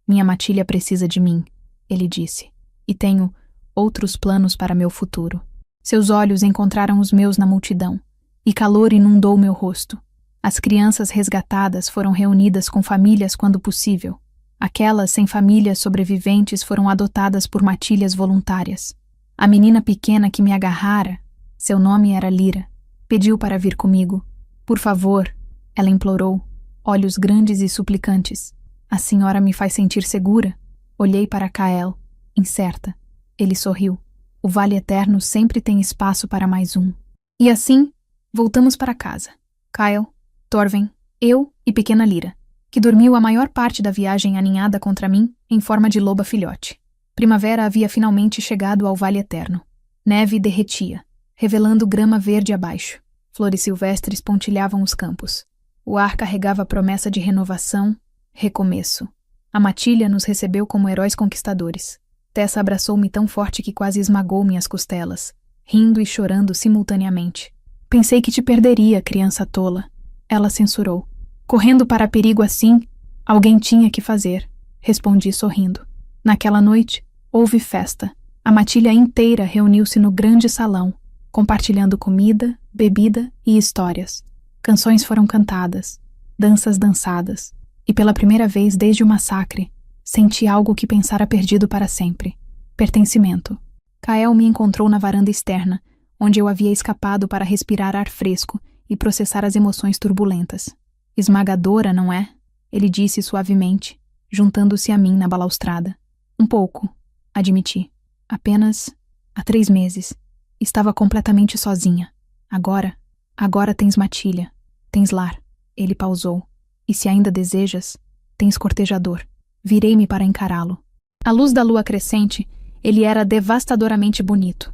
Minha matilha precisa de mim, ele disse. E tenho outros planos para meu futuro. Seus olhos encontraram os meus na multidão, e calor inundou meu rosto. As crianças resgatadas foram reunidas com famílias quando possível. Aquelas sem famílias sobreviventes foram adotadas por matilhas voluntárias. A menina pequena que me agarrara, seu nome era Lyra, pediu para vir comigo. Por favor, ela implorou, olhos grandes e suplicantes. A senhora me faz sentir segura. Olhei para Kael, incerta. Ele sorriu. O Vale Eterno sempre tem espaço para mais um. E assim, voltamos para casa. Kyle, Torven, eu e pequena Lyra, que dormiu a maior parte da viagem aninhada contra mim em forma de loba filhote. Primavera havia finalmente chegado ao Vale Eterno. Neve derretia, revelando grama verde abaixo. Flores silvestres pontilhavam os campos. O ar carregava a promessa de renovação, recomeço. A matilha nos recebeu como heróis conquistadores. Tessa abraçou-me tão forte que quase esmagou minhas costelas, rindo e chorando simultaneamente. Pensei que te perderia, criança tola. Ela censurou. Correndo para perigo assim, alguém tinha que fazer, respondi sorrindo. Naquela noite, houve festa. A matilha inteira reuniu-se no grande salão, compartilhando comida, bebida e histórias. Canções foram cantadas, danças dançadas, e pela primeira vez desde o massacre, senti algo que pensara perdido para sempre. Pertencimento. Kael me encontrou na varanda externa, onde eu havia escapado para respirar ar fresco e processar as emoções turbulentas. Esmagadora, não é? Ele disse suavemente, juntando-se a mim na balaustrada. Um pouco, admiti. Apenas há 3 meses. Estava completamente sozinha. Agora tens matilha, tens lar. Ele pausou. E se ainda desejas, tens cortejador. Virei-me para encará-lo. À luz da lua crescente, ele era devastadoramente bonito.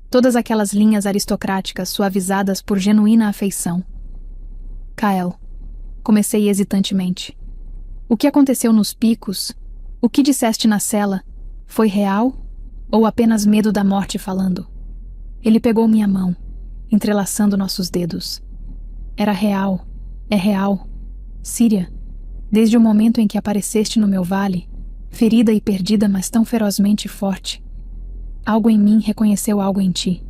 Todas aquelas linhas aristocráticas suavizadas por genuína afeição. Kael, comecei hesitantemente. O que aconteceu nos picos, o que disseste na cela, foi real ou apenas medo da morte falando? Ele pegou minha mão, entrelaçando nossos dedos. Era real, é real. Síria, desde o momento em que apareceste no meu vale, ferida e perdida, mas tão ferozmente forte, algo em mim reconheceu algo em ti.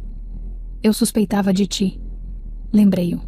Eu suspeitava de ti. Lembrei-o.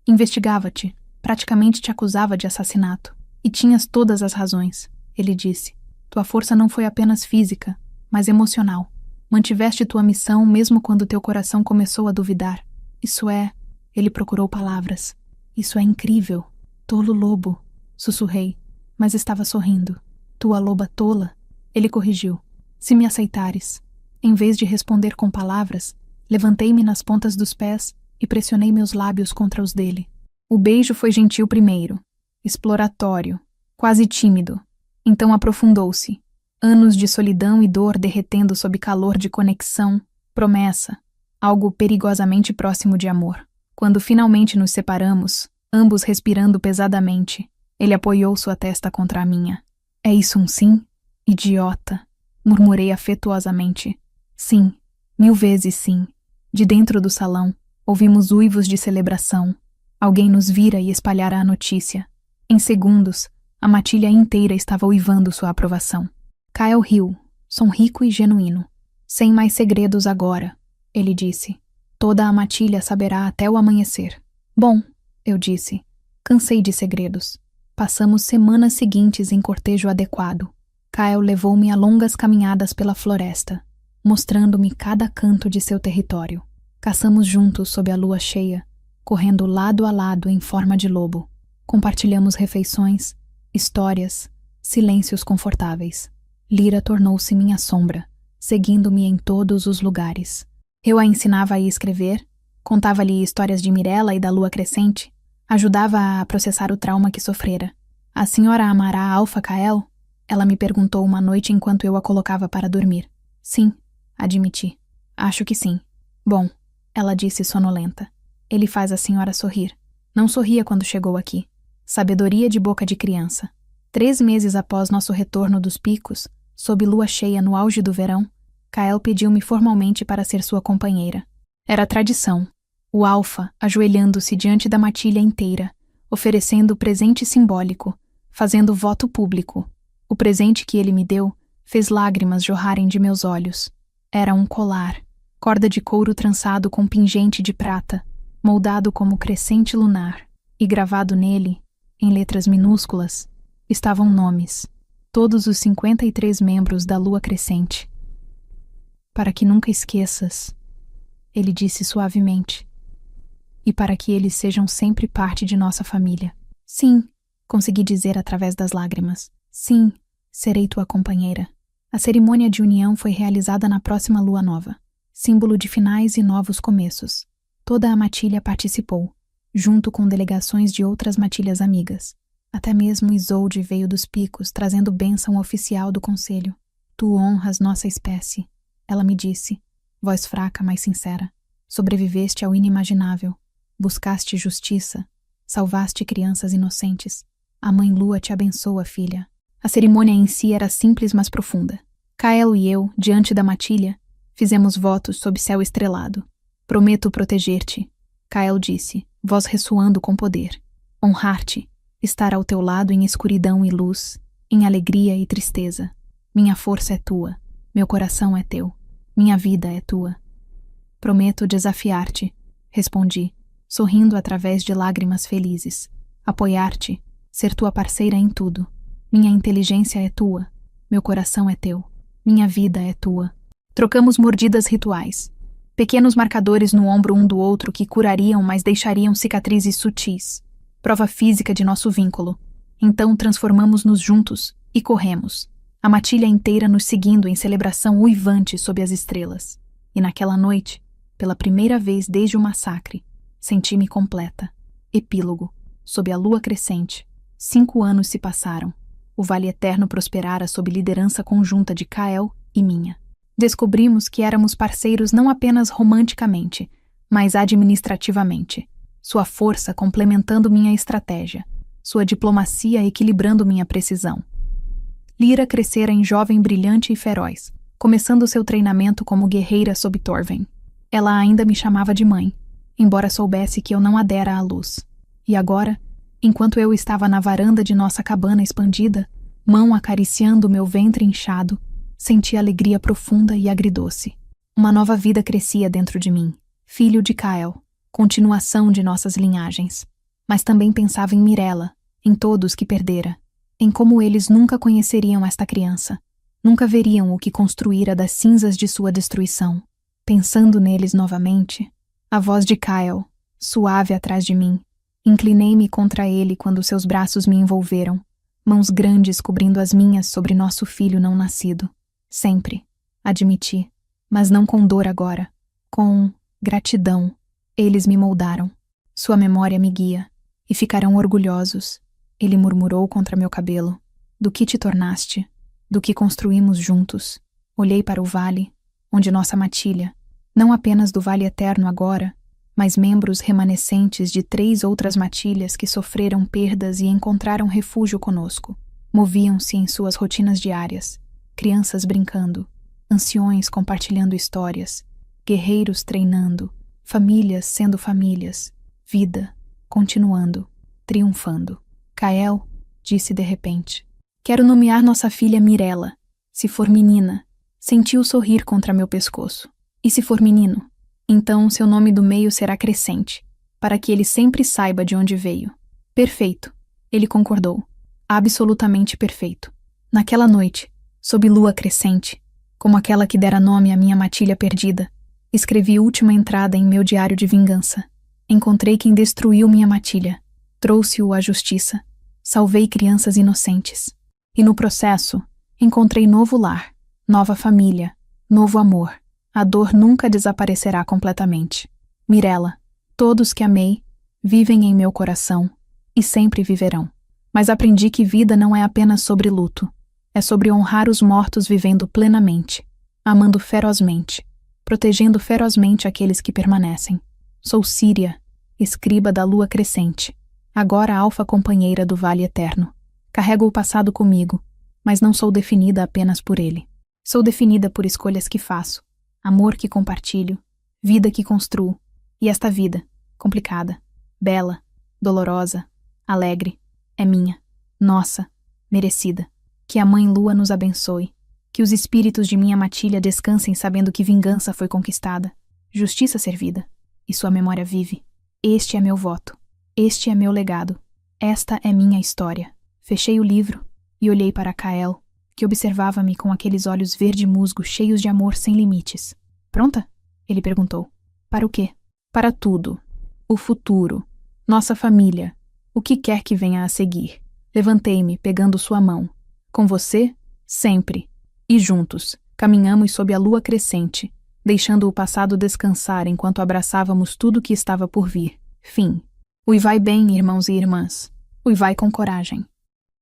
Investigava-te, praticamente te acusava de assassinato. E tinhas todas as razões, ele disse. Tua força não foi apenas física, mas emocional. Mantiveste tua missão mesmo quando teu coração começou a duvidar. Isso é... Ele procurou palavras. Isso é incrível. Tolo lobo, sussurrei, mas estava sorrindo. Tua loba tola, ele corrigiu. Se me aceitares. Em vez de responder com palavras, levantei-me nas pontas dos pés e pressionei meus lábios contra os dele. O beijo foi gentil primeiro, exploratório, quase tímido. Então aprofundou-se. Anos de solidão e dor derretendo sob calor de conexão, promessa, algo perigosamente próximo de amor. Quando finalmente nos separamos, ambos respirando pesadamente, ele apoiou sua testa contra a minha. É isso um sim? Idiota, murmurei afetuosamente. Sim, 1000 vezes sim. De dentro do salão, ouvimos uivos de celebração. Alguém nos vira e espalhara a notícia. Em segundos, a matilha inteira estava uivando sua aprovação. Kael riu, som rico e genuíno. Sem mais segredos agora, ele disse. Toda a matilha saberá até o amanhecer. Bom, eu disse, cansei de segredos. Passamos semanas seguintes em cortejo adequado. Kael levou-me a longas caminhadas pela floresta, mostrando-me cada canto de seu território. Caçamos juntos sob a lua cheia, correndo lado a lado em forma de lobo. Compartilhamos refeições, histórias, silêncios confortáveis. Lyra tornou-se minha sombra, seguindo-me em todos os lugares. Eu a ensinava a escrever, contava-lhe histórias de Mirella e da lua crescente, ajudava-a a processar o trauma que sofrera. A senhora amará Alpha Kael? Ela me perguntou uma noite enquanto eu a colocava para dormir. Sim, admiti. Acho que sim. Bom, ela disse sonolenta. Ele faz a senhora sorrir. Não sorria quando chegou aqui. Sabedoria de boca de criança. 3 meses após nosso retorno dos picos, sob lua cheia no auge do verão, Kael pediu-me formalmente para ser sua companheira. Era tradição. O Alfa ajoelhando-se diante da matilha inteira, oferecendo presente simbólico, fazendo voto público. O presente que ele me deu fez lágrimas jorrarem de meus olhos. Era um colar, corda de couro trançado com pingente de prata, moldado como crescente lunar, e gravado nele, em letras minúsculas, estavam nomes, todos os 53 membros da lua crescente. Para que nunca esqueças, ele disse suavemente, e para que eles sejam sempre parte de nossa família. Sim, consegui dizer através das lágrimas. Sim, serei tua companheira. A cerimônia de união foi realizada na próxima lua nova, símbolo de finais e novos começos. Toda a matilha participou, junto com delegações de outras matilhas amigas. Até mesmo Isolde veio dos picos, trazendo bênção oficial do conselho. Tu honras nossa espécie, ela me disse, voz fraca, mas sincera. Sobreviveste ao inimaginável. Buscaste justiça. Salvaste crianças inocentes. A mãe Lua te abençoa, filha. A cerimônia em si era simples, mas profunda. Kael e eu, diante da matilha, fizemos votos sob céu estrelado. Prometo proteger-te, Kael disse, voz ressoando com poder. honrar-te, estar ao teu lado em escuridão e luz, em alegria e tristeza. Minha força é tua, meu coração é teu, minha vida é tua. Prometo desafiar-te, respondi, sorrindo através de lágrimas felizes. Apoiar-te, ser tua parceira em tudo. Minha inteligência é tua, meu coração é teu, minha vida é tua. Trocamos mordidas rituais, pequenos marcadores no ombro um do outro que curariam, mas deixariam cicatrizes sutis. Prova física de nosso vínculo. Então transformamos-nos juntos e corremos, a matilha inteira nos seguindo em celebração uivante sob as estrelas. E naquela noite, pela primeira vez desde o massacre, senti-me completa. Epílogo. Sob a lua crescente, 5 anos se passaram. O Vale Eterno prosperara sob liderança conjunta de Kael e minha. Descobrimos que éramos parceiros não apenas romanticamente, mas administrativamente. Sua força complementando minha estratégia, sua diplomacia equilibrando minha precisão. Lyra crescera em jovem brilhante e feroz, começando seu treinamento como guerreira sob Torven. Ela ainda me chamava de mãe, embora soubesse que eu não a dera à luz. E agora, enquanto eu estava na varanda de nossa cabana expandida, mão acariciando meu ventre inchado, senti alegria profunda e agridoce. Uma nova vida crescia dentro de mim, filho de Kael, continuação de nossas linhagens. Mas também pensava em Mirella, em todos que perdera, em como eles nunca conheceriam esta criança, nunca veriam o que construíra das cinzas de sua destruição. Pensando neles novamente, a voz de Kael, suave atrás de mim, inclinei-me contra ele quando seus braços me envolveram, mãos grandes cobrindo as minhas sobre nosso filho não nascido. Sempre, admiti, mas não com dor agora, com gratidão. Eles me moldaram. Sua memória me guia, e ficarão orgulhosos. Ele murmurou contra meu cabelo. Do que te tornaste? Do que construímos juntos? Olhei para o vale, onde nossa matilha, não apenas do Vale Eterno agora, mas membros remanescentes de 3 outras matilhas que sofreram perdas e encontraram refúgio conosco, moviam-se em suas rotinas diárias, crianças brincando, anciões compartilhando histórias, guerreiros treinando, famílias sendo famílias, vida continuando, triunfando. Kael disse de repente: quero nomear nossa filha Mirella. Se for menina, sentiu sorrir contra meu pescoço. E se for menino? Então seu nome do meio será Crescente, para que ele sempre saiba de onde veio. Perfeito, ele concordou. Absolutamente perfeito. Naquela noite, sob lua crescente, como aquela que dera nome à minha matilha perdida, escrevi última entrada em meu diário de vingança. Encontrei quem destruiu minha matilha. Trouxe-o à justiça. Salvei crianças inocentes. E no processo, encontrei novo lar, nova família, novo amor. A dor nunca desaparecerá completamente. Mirella, todos que amei, vivem em meu coração e sempre viverão. Mas aprendi que vida não é apenas sobre luto. É sobre honrar os mortos vivendo plenamente, amando ferozmente, protegendo ferozmente aqueles que permanecem. Sou Síria, escriba da lua crescente, agora alfa companheira do Vale Eterno. Carrego o passado comigo, mas não sou definida apenas por ele. Sou definida por escolhas que faço, amor que compartilho, vida que construo. E esta vida, complicada, bela, dolorosa, alegre, é minha, nossa, merecida. Que a Mãe Lua nos abençoe. Que os espíritos de minha matilha descansem sabendo que vingança foi conquistada, justiça servida, e sua memória vive. Este é meu voto. Este é meu legado. Esta é minha história. Fechei o livro e olhei para Kael, que observava-me com aqueles olhos verde-musgo cheios de amor sem limites. Pronta? Ele perguntou. Para o quê? Para tudo. O futuro. Nossa família. O que quer que venha a seguir. Levantei-me, pegando sua mão. Com você, sempre. E juntos, caminhamos sob a lua crescente, deixando o passado descansar enquanto abraçávamos tudo que estava por vir. Fim. Uivai bem, irmãos e irmãs. Uivai com coragem.